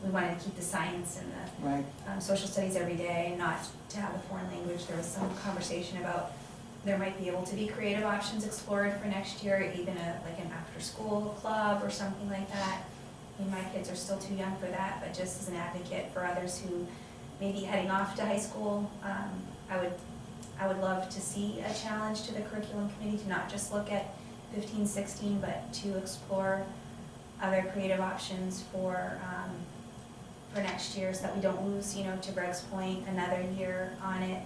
we wanted to keep the science and the Right. social studies every day, and not to have a foreign language. There was some conversation about there might be able to be creative options explored for next year, even like an after-school club or something like that. I mean, my kids are still too young for that, but just as an advocate for others who may be heading off to high school, I would love to see a challenge to the curriculum committee to not just look at 15, 16, but to explore other creative options for next year, so that we don't lose, you know, to Greg's point, another year on it.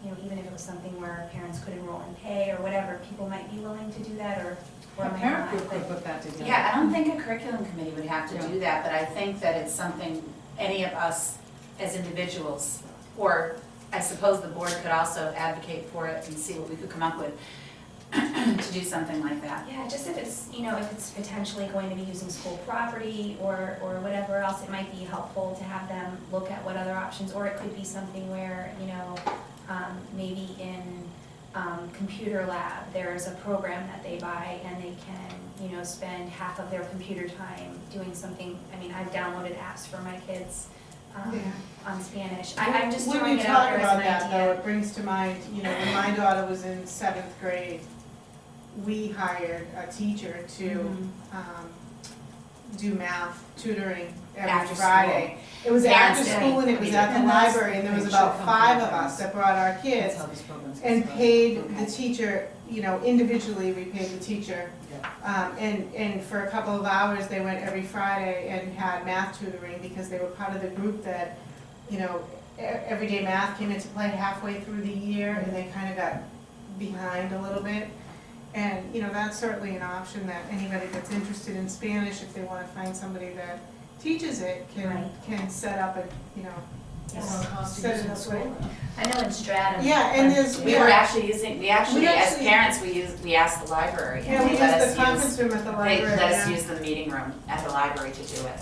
You know, even if it was something where parents could enroll and pay or whatever, people might be willing to do that, or A might parent not, group could but- put that together. Yeah, I don't think a curriculum committee would have to Yeah. do that, but I think that it's something any of us as individuals, or I suppose the board could also advocate for it and see what we could come up with to do something like that. Yeah, just if it's, you know, if it's potentially going to be using school property or whatever else, it might be helpful to have them look at what other options, or it could be something where, you know, maybe in computer lab, there's a program that they buy and they can, you know, spend half of their computer time doing something. I mean, I've downloaded apps for my kids Yeah. on Spanish. I'm just When throwing you it out talk there as about an that, though, idea. it brings to mind, you know, when my daughter was in 7th grade, we hired a teacher to Mhm. do math tutoring every After Friday. It was Parents after did. school and it was at the And that's- library, and there was it about should come 5 from of us parents. that brought our kids That's how this program's and constructed. paid Okay. the teacher, you know, individually, we paid the teacher. And for a couple of hours, they went every Friday and had math tutoring, because they were part of the group that, you know, everyday math came into play halfway through the year, and they kind of got behind a little bit. And, you know, that's certainly an option that anybody that's interested in Spanish, if they want to find somebody that teaches it, Right. can set up a, you know, It's not costing set us it in up school. right. I know in Stratham. Yeah, and there's, We were yeah, actually using, we actually, as actually- parents, we asked the library, yeah, and we they let used us the conference use, room at the they library, let us yeah. use the meeting room at the library to do it.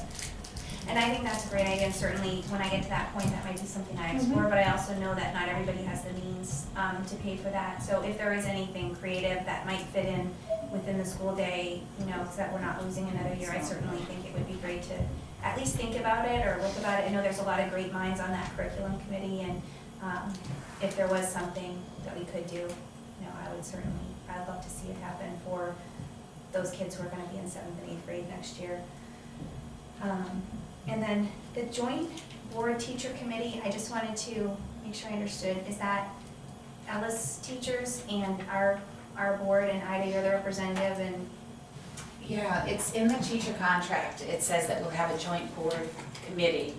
And I think that's a great idea, and certainly when I get to that point, that might be something I explore, but I also know that not everybody has the means to pay for that. So if there is anything creative that might fit in within the school day, you know, so that we're not losing another year, I certainly think it would be great to at least think about it or look about it. I know there's a lot of great minds on that curriculum committee, and if there was something that we could do, you know, I'd love to see it happen for those kids who are gonna be in 7th and 8th grade next year. And then the joint board teacher committee, I just wanted to make sure I understood, is that Ellis teachers and our board, and Ida, you're the representative, and Yeah, it's in the teacher contract, it says that we'll have a joint board committee.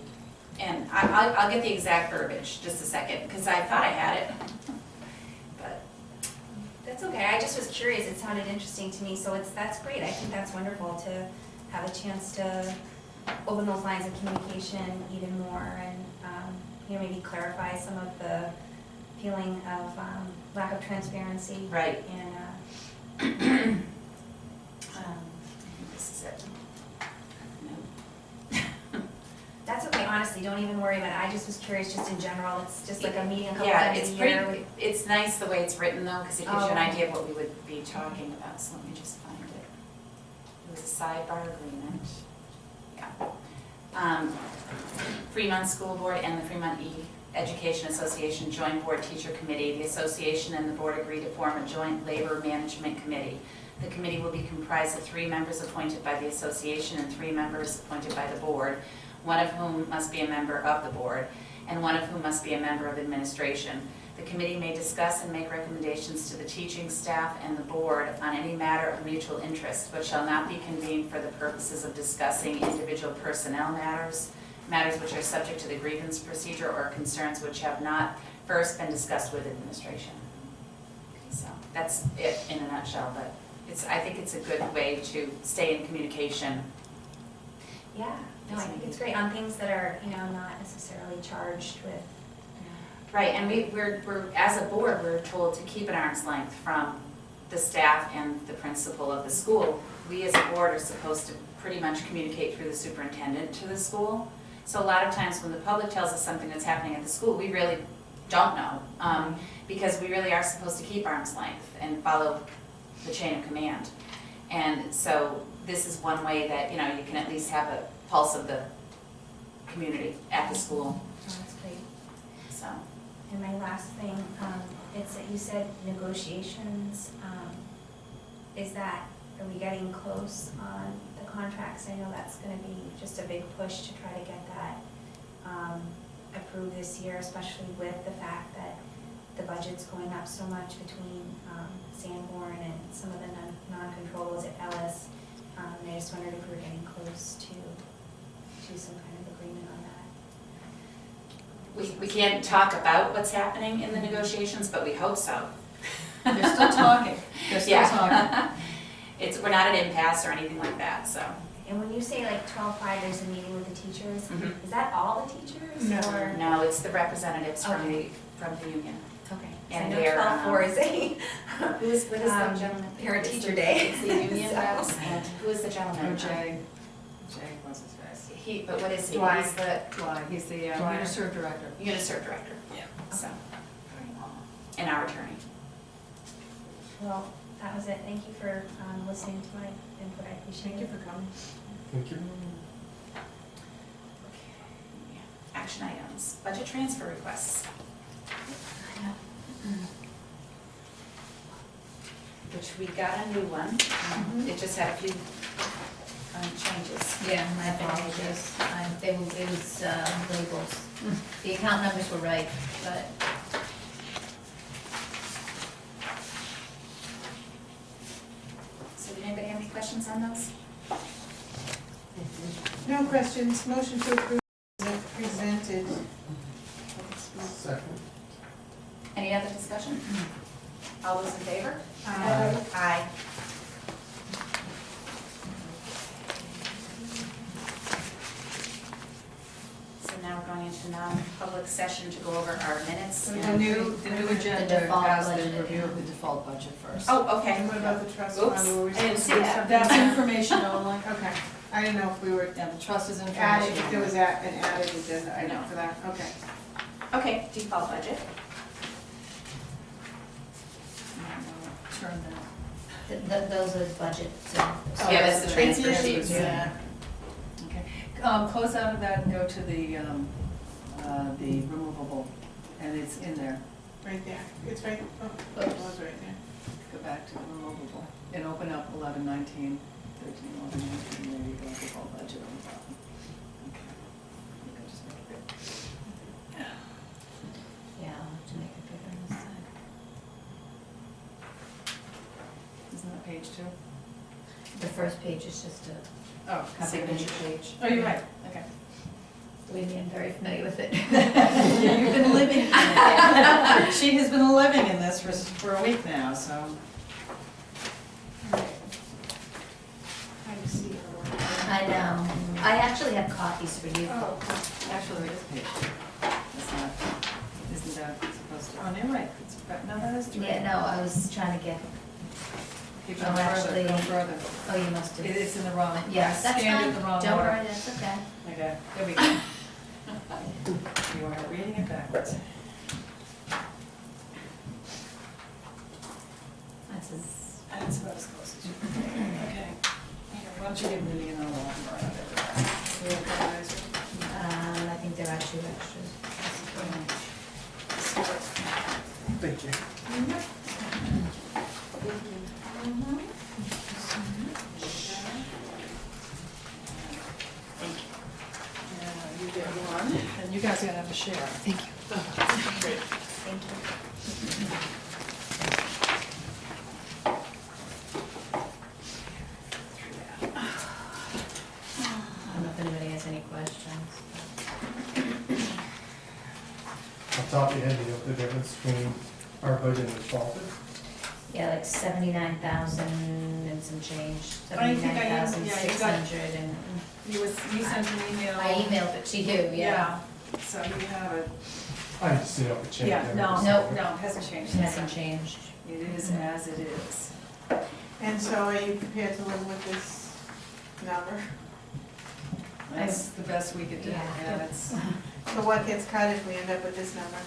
And I'll get the exact verbiage, just a second, because I thought I had it. But, that's okay, I just was curious, it sounded interesting to me, so that's great, I think that's wonderful to have a chance to open those lines of communication even more, and, you know, maybe clarify some of the feeling of lack of transparency. right, And, this is it. No. that's okay, honestly, don't even worry about it, I just was curious, just in general, it's just like a meeting a couple Yeah, times it's a year. pretty, it's nice the way it's written though, because it gives you an Oh. idea of what we would be talking about, so let me just find it. It was a sidebar agreement. Yeah. Fremont School Board and the Fremont Education Association Joint Board Teacher Committee. The association and the board agreed to form a joint labor management committee. The committee will be comprised of 3 members appointed by the association and 3 members appointed by the board, one of whom must be a member of the board, and one of whom must be a member of administration. The committee may discuss and make recommendations to the teaching staff and the board on any matter of mutual interest, but shall not be convened for the purposes of discussing individual personnel matters, matters which are subject to the grievance procedure, or concerns which have not first been discussed with administration. So that's it in a nutshell, but I think it's a good way to stay in communication. Yeah, no, I think it's great on things that are, not necessarily charged with. Right, and we're, as a board, we're told to keep an arm's length from the staff and the principal of the school. We as a board are supposed to pretty much communicate through the superintendent to the school. So a lot of times when the public tells us something that's happening at the school, we really don't know, because we really are supposed to keep arm's length and follow the chain of command. And so this is one way that, you can at least have a pulse of the community at the school, Oh, that's great. so. And my last thing, it's that you said negotiations, are we getting close on the contracts? I know that's gonna be just a big push to try to get that, approved this year, especially with the fact that the budget's going up so much between, Sanborn and some of the non-controllables at Ellis. And I just wondered if we were getting close to some kind of agreement on that. We can't talk about what's happening in the negotiations, but we hope so. They're still talking, they're still talking. We're not at impasse or anything like that, so. And when you say like 12-5, there's a meeting with the teachers, Mhm. is that all the teachers? No. Or? No, it's the representatives from Okay. the union. Okay. So And I know they're, 12-4 is a, what is the gentleman? Parent-teacher day. It's the union reps, and who is the gentleman? Jay, what's his face? But what is he? Dwight. He's the He's the Dwyer. UNICEF director. UNICEF director. Yeah. So, and our attorney. well, that was it. Thank you for listening to my input. I appreciate Thank you it. for coming. Thank you. Action items, budget transfer requests. Which we got a new one. It just had a few changes. Yeah, my apologies. It was labels. The account numbers were right, but So did anybody have any questions on those? No questions, motion to approve is presented. Second. Any other discussion? All those in favor? Aye. Aye. So now we're going into non-public session to go over our minutes. The new agenda default has budget. the review of the default budget first. Oh, okay. And what about the trust Oops, fund? Were we I didn't supposed see to do that. something That's on information only. Okay, I didn't know if we were Yeah, the trust is information. adding, if there was an added agenda item No. for that, okay. Okay, default budget. Turn that. those are budget, so. Yeah, that's the transfer Yeah. sheets. Yeah. Okay, close out of that and go to the removable, and it's in there. Right there, it's right, oh, it was right there. Go back to the removable and open up 11, 19, 13, 11, 19, there you go, default budget on the top. Okay. You can just make it big. Yeah, I'll have to make it bigger this time. Isn't that page 2? The first page is just a Oh, signature page. Oh, you're right, okay. Believe me, I'm very familiar with it. Yeah, you've been living in it. She has been living in this for a week now, so. I just see it. I know. I actually have copies for you. Oh, Actually, it is page 2. It's not, isn't that supposed to, oh, you're right, it's, no, that is 3. Yeah, no, I was trying to get, Keep Oh, going further, actually- go further. oh, you must have. It's in the wrong, Yes, that's scanned fine. it the wrong Don't order. worry, that's okay. Okay, there we go. You are reading it backwards. That's as, That's about as close as you can get. Okay. Here, why don't you give me the all around everywhere. I think there are 2 extras. Thank you. Greg's gonna have a share. Thank you. Great. Thank you. I don't know if anybody has any questions. Off the top of your head, you know the difference between our budget and the defaulted? Yeah, like 79,000 and some change, I think I am- 79,600 and You sent an email. I emailed it to you, yeah. So you have it. I just didn't know if it changed. Yeah, no, Nope. no, it hasn't changed. It hasn't changed. It is as it is. And so are you prepared to live with this number? That's the best we could do, Yeah. and it's, So what gets cut if we end up with this number?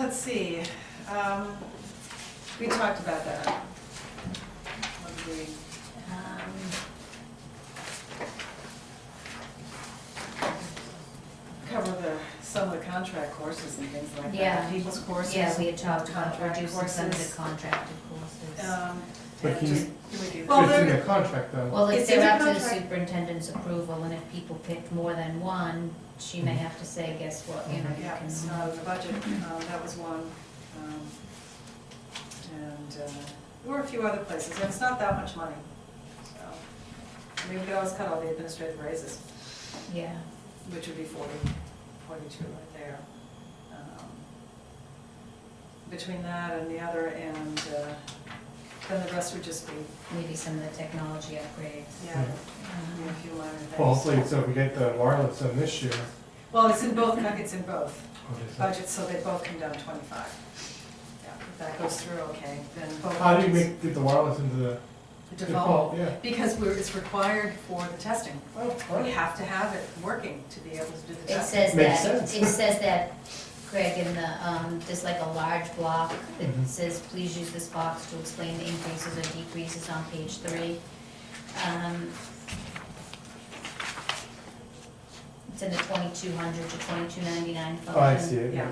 let's see, we talked about that. What did we, Um, cover some of the contract courses and things like that, Yeah. people's courses. Yeah, we had talked about contract reducing some of courses. the contracted courses. But And can you- just- Can we do Well, It's in there- the contract though. Well, if It's in they're the up to the contract. superintendent's approval, and if people pick more than one, she may have to say, guess what, you know, you Yeah, it's can. not in the budget, that was one. And there were a few other places, and it's not that much money, so. I mean, we could always cut all the administrative raises, Yeah, which would be 42 right there. Between that and the other, and then the rest would just be, maybe some of the technology upgrades. yeah, a few minor things. Well, hopefully, so if we get the wireless in this year, Well, it's in both what is it? budgets, so they both come down 25. Yeah, if that goes through okay, then both. How do you budgets- get the wireless into the Default, default? Yeah. because it's required for the testing. Oh, We right. have to have it working to be able to do the It testing. says Makes that, sense. it says that, Greg, in the, there's like a large block that Mhm. says, please use this box to explain the increases or decreases on page 3. It's in the 2200 to 2299 function. Oh, I see it, Yeah. yeah.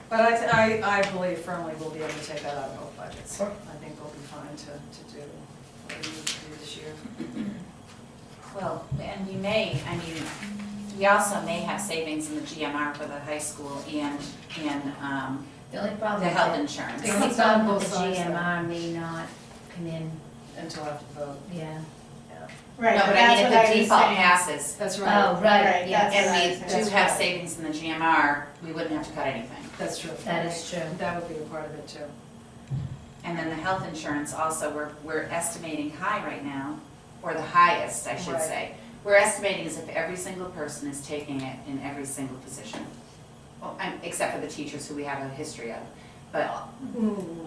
But I believe firmly we'll be able to take that out of both budgets. I Okay. think we'll be fine to do what we need to do this year. Well, and we may, I mean, we also may have savings in the GMR for the high school and in The only problem the with health the, insurance. the only It's on problem with both the sides, though. GMR may not come in, Until after the vote. yeah. Right, No, but I that's mean, what if I the was default saying. passes, That's Oh, right. right, Right, yes, that's- and we That's do have right. savings in the GMR, we wouldn't have to cut anything. That's true. that is true. That would be a part of it too. And then the health insurance also, we're estimating high right now, or the highest, I should Right. say. We're estimating as if every single person is taking it in every single position. Well, except for the teachers who we have a history of, but,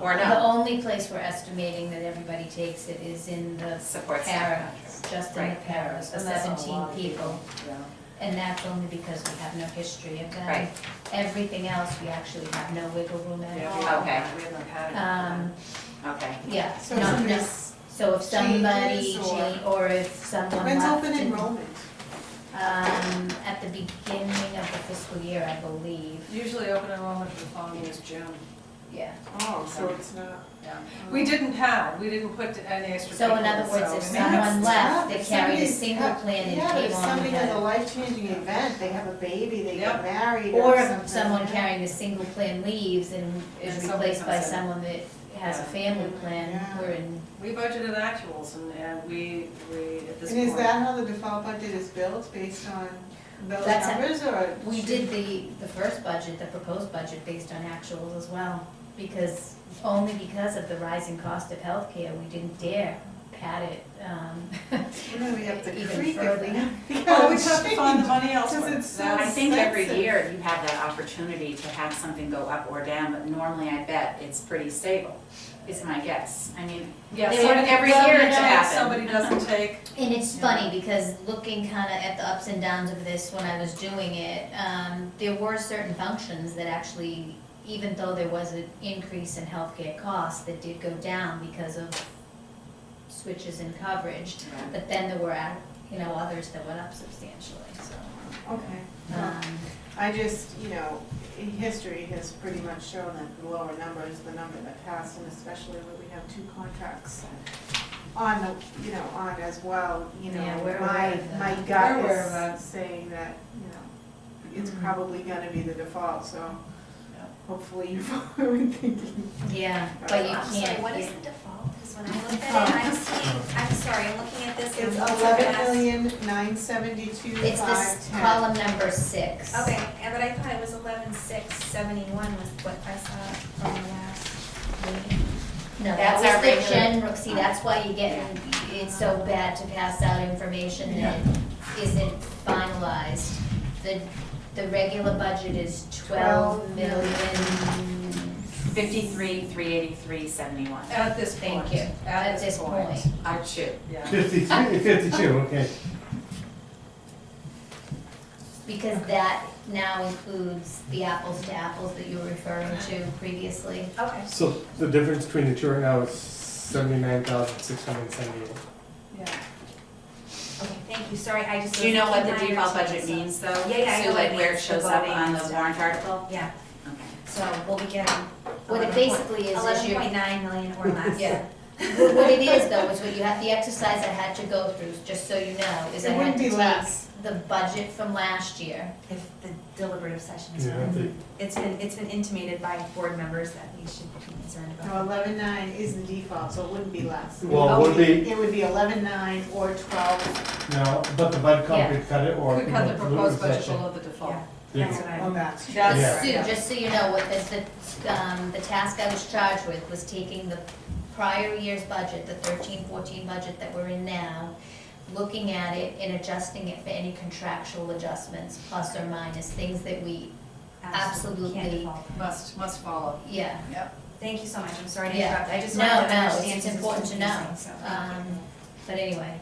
or The no, only place we're estimating that everybody takes it is in the support staff para, contract. just in the Right. paras, the And that's a 17 lot of people. Yeah. And that's only because we have no history of them. Right. Everything else, we actually have no wiggle room at Yeah, all. we have Okay. not- we have not had it. Okay, Yeah, So no, no. somebody's- So if somebody, changes or- or if someone When's left open in- enrollment? At the beginning of the fiscal year, I believe, Usually open enrollment for the following is June. yeah. Oh, so it's not. Yeah. We didn't put any extra So people in other words, so if we may have someone to- left, they If carried a somebody's single got- plan and Yeah, came if on somebody has a ahead. life-changing event, they have a baby, they Yep. get married Or or if something. someone yeah. carrying the single plan leaves and is And somebody replaced by comes in. someone that has a family plan, Yeah. we're in, We budgeted actuals and we, at this And point. is that how the default budget is built, based on those That's a- numbers, or? we should- did the first budget, the proposed budget based on actuals as well. Because, only because of the rising cost of healthcare, we didn't dare pad it, We're gonna be up the even creek if further. we. Oh, we have to find the money elsewhere. Because it's so I think every expensive. year you have that opportunity to have something go up or down, but normally I bet it's pretty stable, is my guess. I mean, Yeah, They so want every well, year you to know, if happen. Somebody doesn't take, And it's Yeah. funny because looking kind of at the ups and downs of this when I was doing it, there were certain functions that actually, even though there was an increase in healthcare costs, that did go down because of switches in coverage. But then there were, others that went up substantially, so. Okay. um, I just, history has pretty much shown that the lower number is the number that passed, and especially when we have two contracts on the, on as well, Yeah, we're aware my of that. gut We're aware of that. is saying that, it's probably gonna be the default, so Yeah. hopefully you're forward thinking. Yeah, but you I'm sorry, can't. what is the default? Because when I look at it, I'm seeing, I'm sorry, I'm looking at this. and It's I'm looking at- 11,972,510. It's this column number 6. Okay, but I thought it was 11,671 was what I saw from the last meeting. No, That's that our was the regular- general, see, that's why you get, it's so bad to pass out information that isn't finalized. The regular budget is 53,383,71. At this point. Thank you. At this point. I shoot. Yeah. 52, okay. Because that now includes the apples to apples that you were referring to previously. Okay. So the difference between the two right now is 79,678. Yeah. Okay, thank you, sorry, I just. Do you know what the was looking default at budget so- means though? Yeah, yeah, I So know what like it where it means, shows the up voting on and the stuff. warrant article? Yeah, Okay. so we'll be getting. What it basically is your. 11.9 million or less. Yeah. What it is though, is what you have, the exercise I had to go through, just so you know, is I It had wouldn't to be take less. the budget from last year. If the deliberative session is Yeah, on. It's been intimated by board members that we should be concerned No, about. 11,900 is the default, so it wouldn't be less. Well, would be, It would be 11,900 or 12. no, but the bud Yeah. could cut it or. Could cut the lose proposed budget section. below the default. Yeah, Yeah. that's what I. Oh, that's. That's, Yeah. Sue, yeah. just so you know, what the task I was charged with was taking the prior year's budget, the 13-14 budget that we're in now, looking at it and adjusting it for any contractual adjustments, plus or minus, things that we, Can't Absolutely. default. Must follow. yeah. Yep. Thank you so much, I'm sorry to Yeah. interrupt, I just No, wanted to no, understand. it's since important to know. confusing, so thank you. But anyway.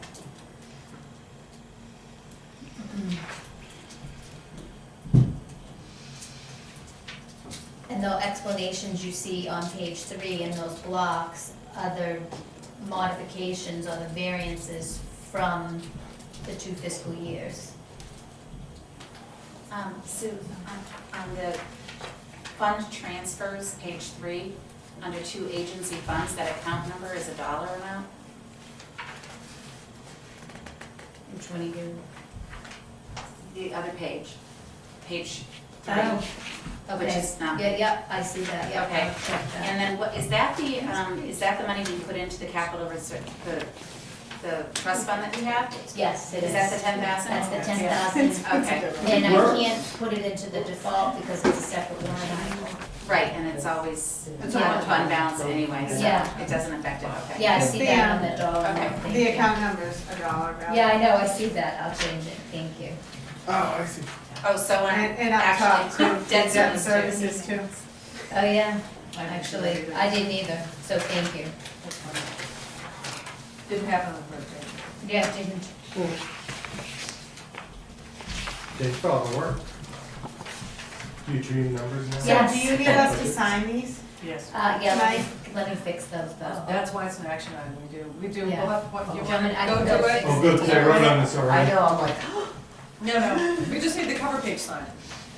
And the explanations you see on page 3 in those blocks are the modifications or the variances from the 2 fiscal years. Sue, on the fund transfers, page 3, under 2 agency funds, that account number is a dollar amount? Which one are you? The other page, page 3. Oh, Which okay. is not- Yeah, yep, I see that, yeah. Okay. I'll check that. And then what, is that the money we put into the capital reserve, the trust fund that we have? Yes, it is. Is that the 10,000? That's the Yeah. 10,000. Okay, And I Where- can't put it into the default because it's a separate warrant article. right, and it's always It's on Yeah. the fund balance anyway, so Yeah. it doesn't affect it, okay. Yeah, I It's see the, that on the dollar. okay. amount, thank The you. account number's $1 value. Yeah, I know, I see that, I'll change it, thank you. Oh, I see. Oh, so And up top actually, too, debt debt service too. services too. Oh, yeah, I didn't actually, either. I didn't either, so thank you. That's funny. Didn't happen on the first page. Yeah, didn't, They still have to work. Do you dream numbers now? So Yes. do you need us to sign these? Yes. yeah, let me fix those though. That's why it's an action item, we do, we'll Yeah. have, what, you Gentlemen, I wanna can go go to it? fix Oh, good, 'cause I wrote on this already. I'm like, No, we just need the cover page signed.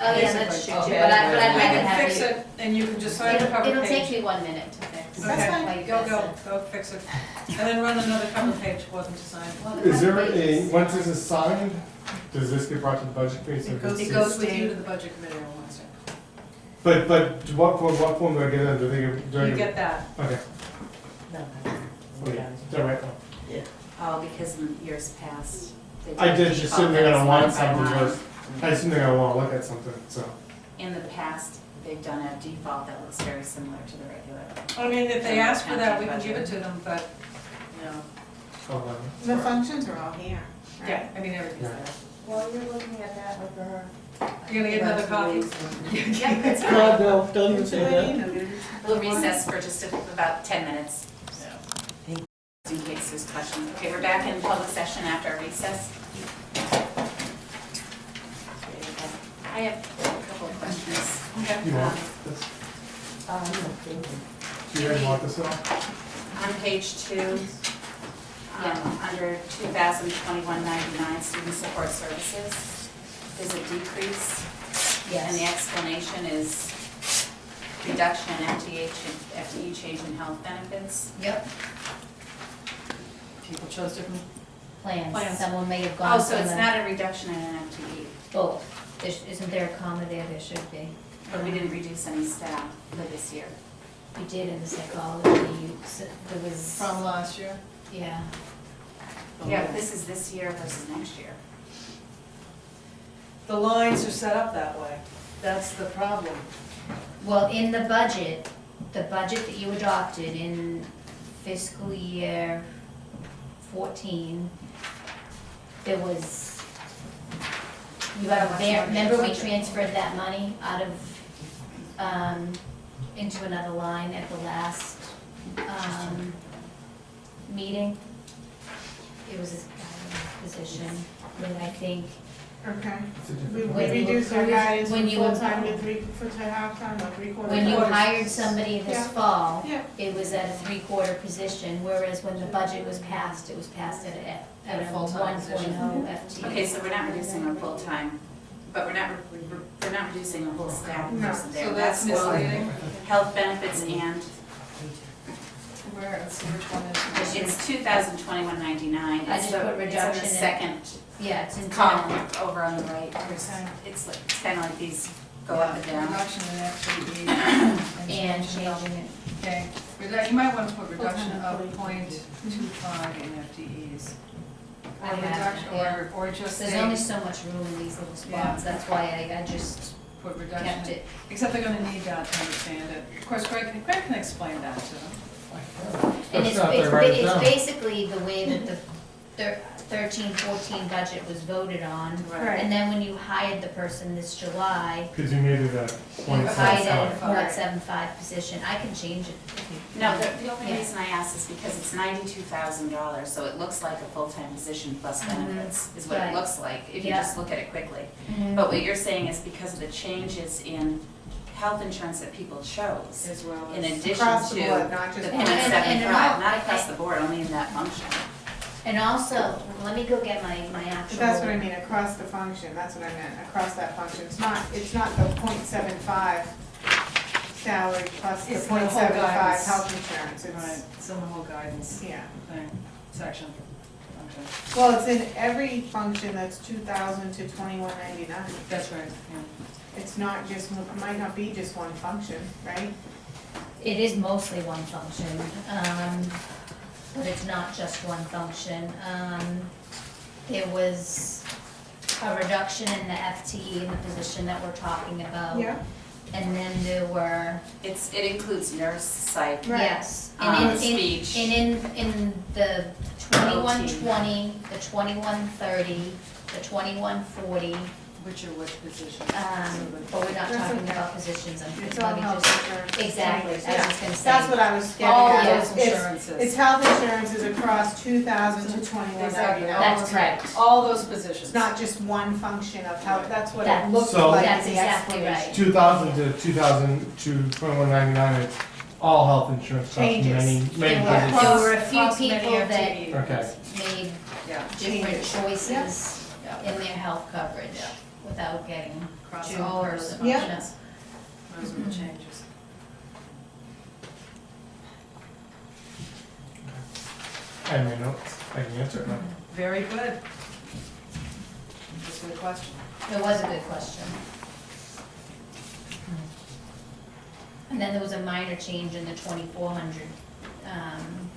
Oh, yeah, that's Basically. true, Okay. but I'd We rather can have fix you. it, and you can just sign the cover page. It'll take me 1 minute to fix. That's Okay, fine. While you go, fix go, it. go fix it, and then run another cover page for them to sign. Well, the Is there cover page a, is- once this is signed, does this get brought to the budget committee? So It goes It it's- goes with you to the budget committee on Wednesday. But what form do I get them? Do they get? Do I You get that. Okay, no, okay, is that right? Oh, because in years past. they I did did just default assume they're gonna want line by something line. first. I assume they're gonna wanna look at something, so. In the past, they've done a default that looks very similar to the regular. I mean, if they ask for that, we can give it to them, but, you know, Oh, The functions are all here, right? yeah, I mean, everything's there. While you're looking at that, like for her. You're gonna get another copy? Yeah, that's No, fine. no, don't even say that. You know, We'll recess for just about 10 minutes. In case there's questions. Okay, we're back in public session after our recess. I have a couple of questions. You want this? Do you guys want this at all? On page 2, under 2021-99 student support services, there's a decrease. And the Yes, explanation is reduction in FTE change in health benefits. yep, People chose different, plans, Plans. someone may have gone Oh, so from it's the, not a reduction in an FTE. both, Isn't there a comma there? There should be. But we didn't reduce any staff for this year. We did in the psychology, there was, From last year? yeah. Yeah, but this is this year versus next year. The lines are set up that way. That's the problem. Well, in the budget that you adopted in fiscal year 14, there was, you got a, remember we transferred that money out of, into another line at the last, meeting? It was a position, and I think, Okay. It's a We different. When you reduced our approved- guidance when from you full-time to half-time or three-quarter. when you quarters. hired somebody this Yeah. fall, Yeah. it was at a 3/4 position, whereas when the budget was passed, it was passed at At a a full-time 1.0 FTE. Okay, so we're not reducing our full-time, but we're not reducing our whole staff No. person there. So that's both misleading. Health benefits and, Where, let's see which one is. it's 2021.99. I just put reduction It's in in- the second Yeah, it's in column over on the right. Okay. It's like, it's kind of like these go up and down. Reduction in FTE. and changing it. Okay, you might want to put reduction of 0.25 in FTEs. I Or have reduction, it, yeah. or just There's say, only so much room in these little spots, that's why I just put kept reduction, it. except they're gonna need that to understand it. Of course, Greg can explain that to them. And That's not there, write it down. basically the way that the 13-14 budget was voted on. Right. And then when you hired the person this July, Cause you made it a you point hired seven at a five. .75 position, I can change it if you. No, the only Yeah. reason I asked is because it's $92,000, so it looks like a full-time position plus benefits, is what it Right. looks like, if you Yeah. just look at it quickly. Mhm. But what you're saying is because of the changes in health insurance that people chose, As well in as. addition Across the to board, not the just. And- .75, not across the board, only in that function. And also, let me go get my But actual. that's what I mean, across the function, that's what I meant, across that function. It's not the .75 salary plus the It's the whole .75 guidance. health insurance. Right, It's, it's in the whole guidance yeah. thing, section. Okay, Well, it's in every function that's 2,000 to 2199. that's right, yeah. It's not just, it might not be just one function, right? It is mostly one function, but it's not just one function. There was a reduction in the FTE in the position that we're talking about. Yeah. And then there were, It includes nurse, psych, Right. yes, and in, speech. in the 2120, the 2130, the 2140, Which are which positions? but we're not That's talking okay. about positions, It's let all me health just, insurance. exactly, I was Yeah. just gonna say. That's what I was getting All at. those It's- insurances. It's health insurances across 2,000 to 2199. That's correct. All those positions. It's not just one function of health, that's what That- it looks So- like That's in the exactly right. explanation. 2,000 to 2,000 to 2199, it's all health insurance costs, Changes. many There positions. were a few Across many people that FTEs. Okay. made Yeah, different Changes. choices yeah, in their health coverage Yeah. without getting across too all those personal. Yeah. functions. Those are the changes. I have my notes, I can answer it now. Very good. That's a good question. It was a good question. And then there was a minor change in the 2400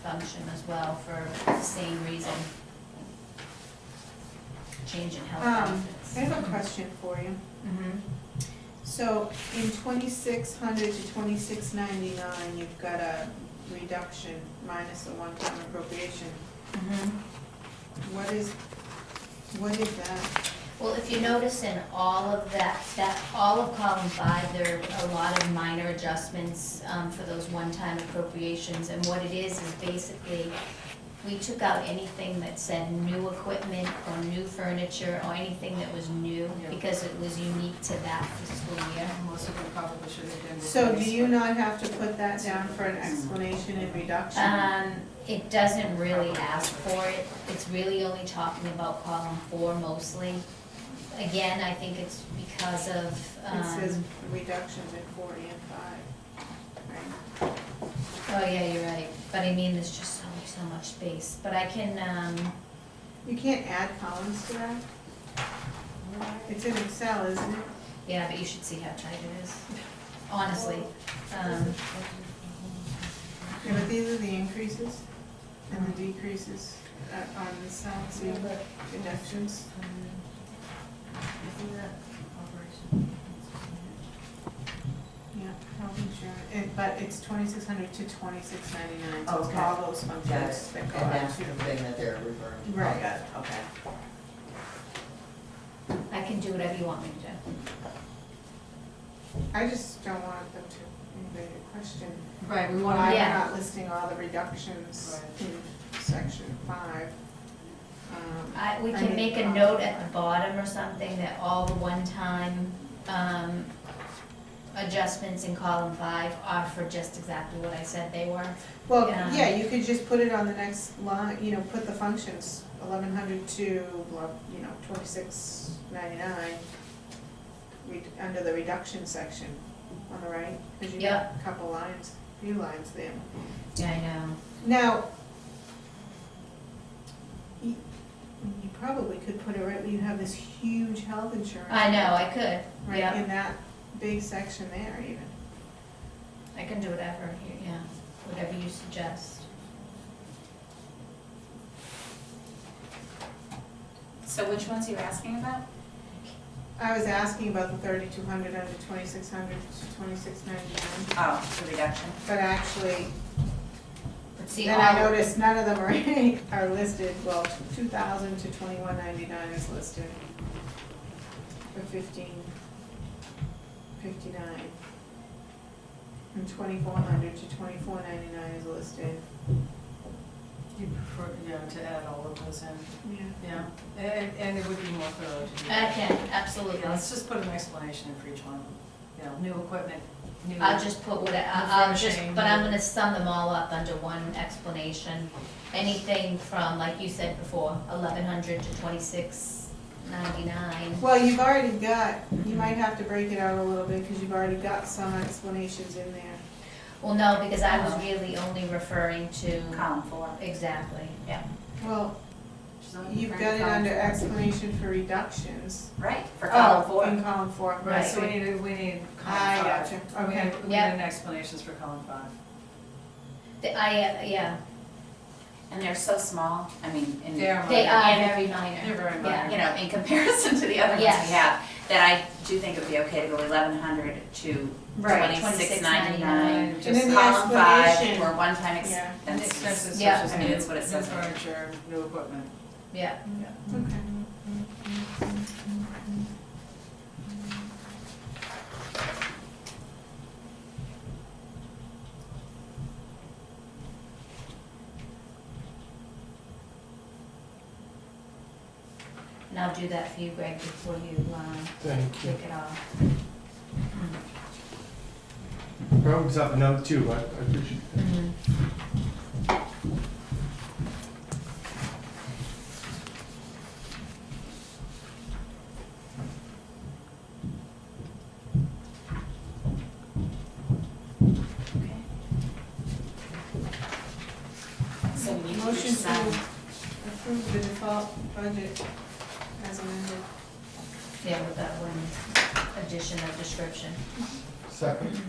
function as well for the same reason. Change in health benefits. I have a question for you. Mhm. So in 2600 to 2699, you've got a reduction minus a one-time appropriation. Mhm. What is that? Well, if you notice in all of that, all of column 5, there are a lot of minor adjustments for those one-time appropriations. And what it is basically, we took out anything that said new equipment or new furniture or anything that was new Yeah. because it was unique to that fiscal year. Most of them probably should have been. So do replaced, you but- not have to put that down for an explanation and reduction? It doesn't really ask for it. It's really only talking about column 4 mostly. Again, I think it's because of, It says reductions in 40 and 5, right? oh yeah, you're right, but I mean, there's just so much space, but I can, You can't add columns to that? It's in Excel, isn't it? Yeah, but you should see how tight it is, honestly. Um, Yeah, but these are the increases and the decreases on the cell, see, deductions. Yeah, health insurance, but it's 2,600 to 2,699, so it's Okay. all those Got functions it. that go And out that's to. the thing that they're referring to. Right. Oh, got it, okay. I can do whatever you want me to do. I just don't want them to, anybody to question Right, we want why to, we're Yeah. not listing all the reductions in section 5. We I can mean, make a note at the bottom or something that all the one-time, adjustments in column 5 are for just exactly what I said they were. Well, Yeah. yeah, you could just put it on the next line, you know, put the functions, 1,100 to, blah, you know, 2699, under the reduction section on the right, because you got Yep. a couple lines, few lines there. Yeah, I know. Now, you probably could put it right where you have this huge health insurance. I know, I could, Right yeah. in that big section there even. I can do whatever, yeah, whatever you suggest. So which ones are you asking about? I was asking about the 3,200 under 2,600 to 2,699, Oh, the reduction. but actually, But see, then I all, noticed none of them are, are listed, well, 2,000 to 2,199 is listed for 1,559. And 2,400 to 2,499 is listed. you prefer, yeah, to add all of those in, Yeah. yeah, and it would be more thorough to do I that. can, absolutely. Yeah, let's just put an explanation in for each one, you know, new equipment, new. I'll just put what, I'll just, Furnishing. but I'm gonna sum them all up under one explanation. Anything from, like you said before, 1,100 to 2,699. Well, you've already got, you might have to break it out a little bit, because you've already got some explanations in there. Well, no, because I was really only referring to, Column 4. exactly. Yeah. Well, She's only you've referring got to it column under 4. explanation for reductions. Right, for column 4. In column 4, Right. So we need column I 5. gotcha, okay. We Yeah. need an explanations for column 5. Yeah, And they're so small, I mean, in, They are they are And- very minor. They're very Yeah. minor. you know, in comparison to the other ones we Yes. have, that I do think it would be okay to go 1,100 to Right, 2699. And Just then the Column 5 explanation. for one-time Yeah. expenses. expenses Yeah. such as I mean, new, it's what it new says. furniture, new equipment. Yeah. Okay. And I'll do that for you, Greg, before you, Thank you. take it off. Probably just have a note too, but I appreciate that. Okay. So we need to Motion to sign. approve the default budget as amended. Yeah, with that one addition of description. Second.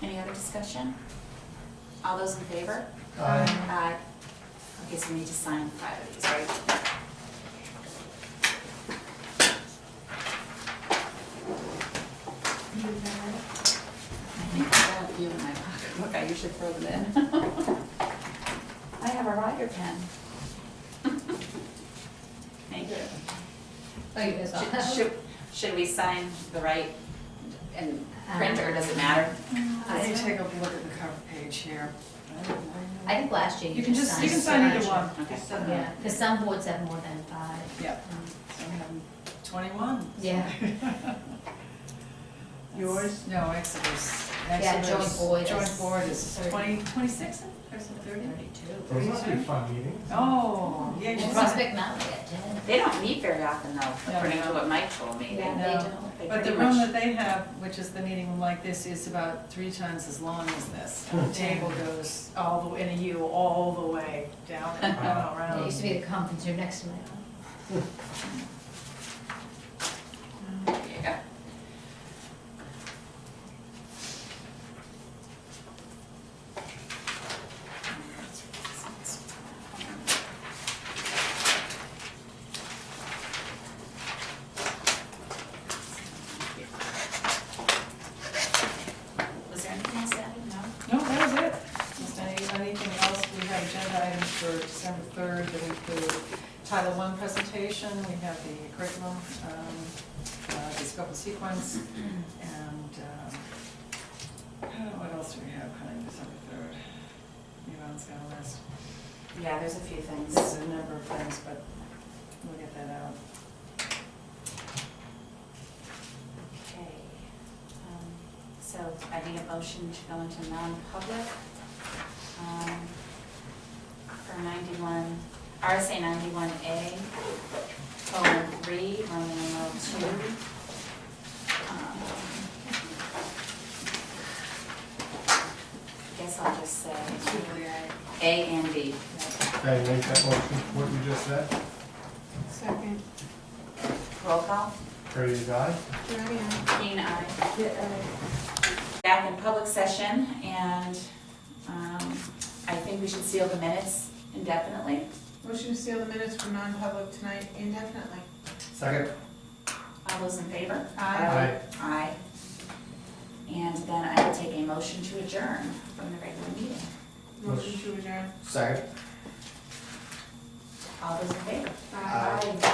Any other discussion? All those in favor? Aye. Aye. Okay, so we need to sign 5 of these, right? I think I have a few in my pocketbook, I usually throw them in. I have a writer pen. Thank you. Oh, you guys Should we sign the right and print, or does it matter? Let me take a look at the cover page here. I think last year You can just just, you can sign either one. Okay. Yeah, because some boards have more than 5. Yep. So we have 21. Yeah. Yours? No, Exodus. Yeah, joint board is Joint board is 30. 26 or is it 30? 32. Those must be fun meetings. Oh, yeah, you should sign. Prospect Mountain, we got 10. They don't meet very often though, according to no. what Mike told me. Yeah, No. they don't. They But the pretty room much- that they have, which is the meeting room like this, is about 3 times as long as this. And the table goes all the way, in a U, all the way down and There around. used to be the conference room next to my for December 3rd that include Title I presentation, we have the curriculum, the scope and sequence, and what else do we have coming December 3rd? Yvonne's got a list. Yeah, there's a few things. There's a number of things, but we'll get that out. Okay. So I need a motion to go into non-public for 91, RSA 91A, colon 3, Roman numeral 2. I guess I'll just say A and B. I make that motion, what you just said, Second. Roll call. Curry, aye? Keen, aye. Back in public session, and I think we should seal the minutes indefinitely. Motion to seal the minutes for non-public tonight indefinitely. Second. All those in favor? Aye. Aye. And then I will take a motion to adjourn from the regular meeting. Motion to adjourn. Second. All those in favor? Aye.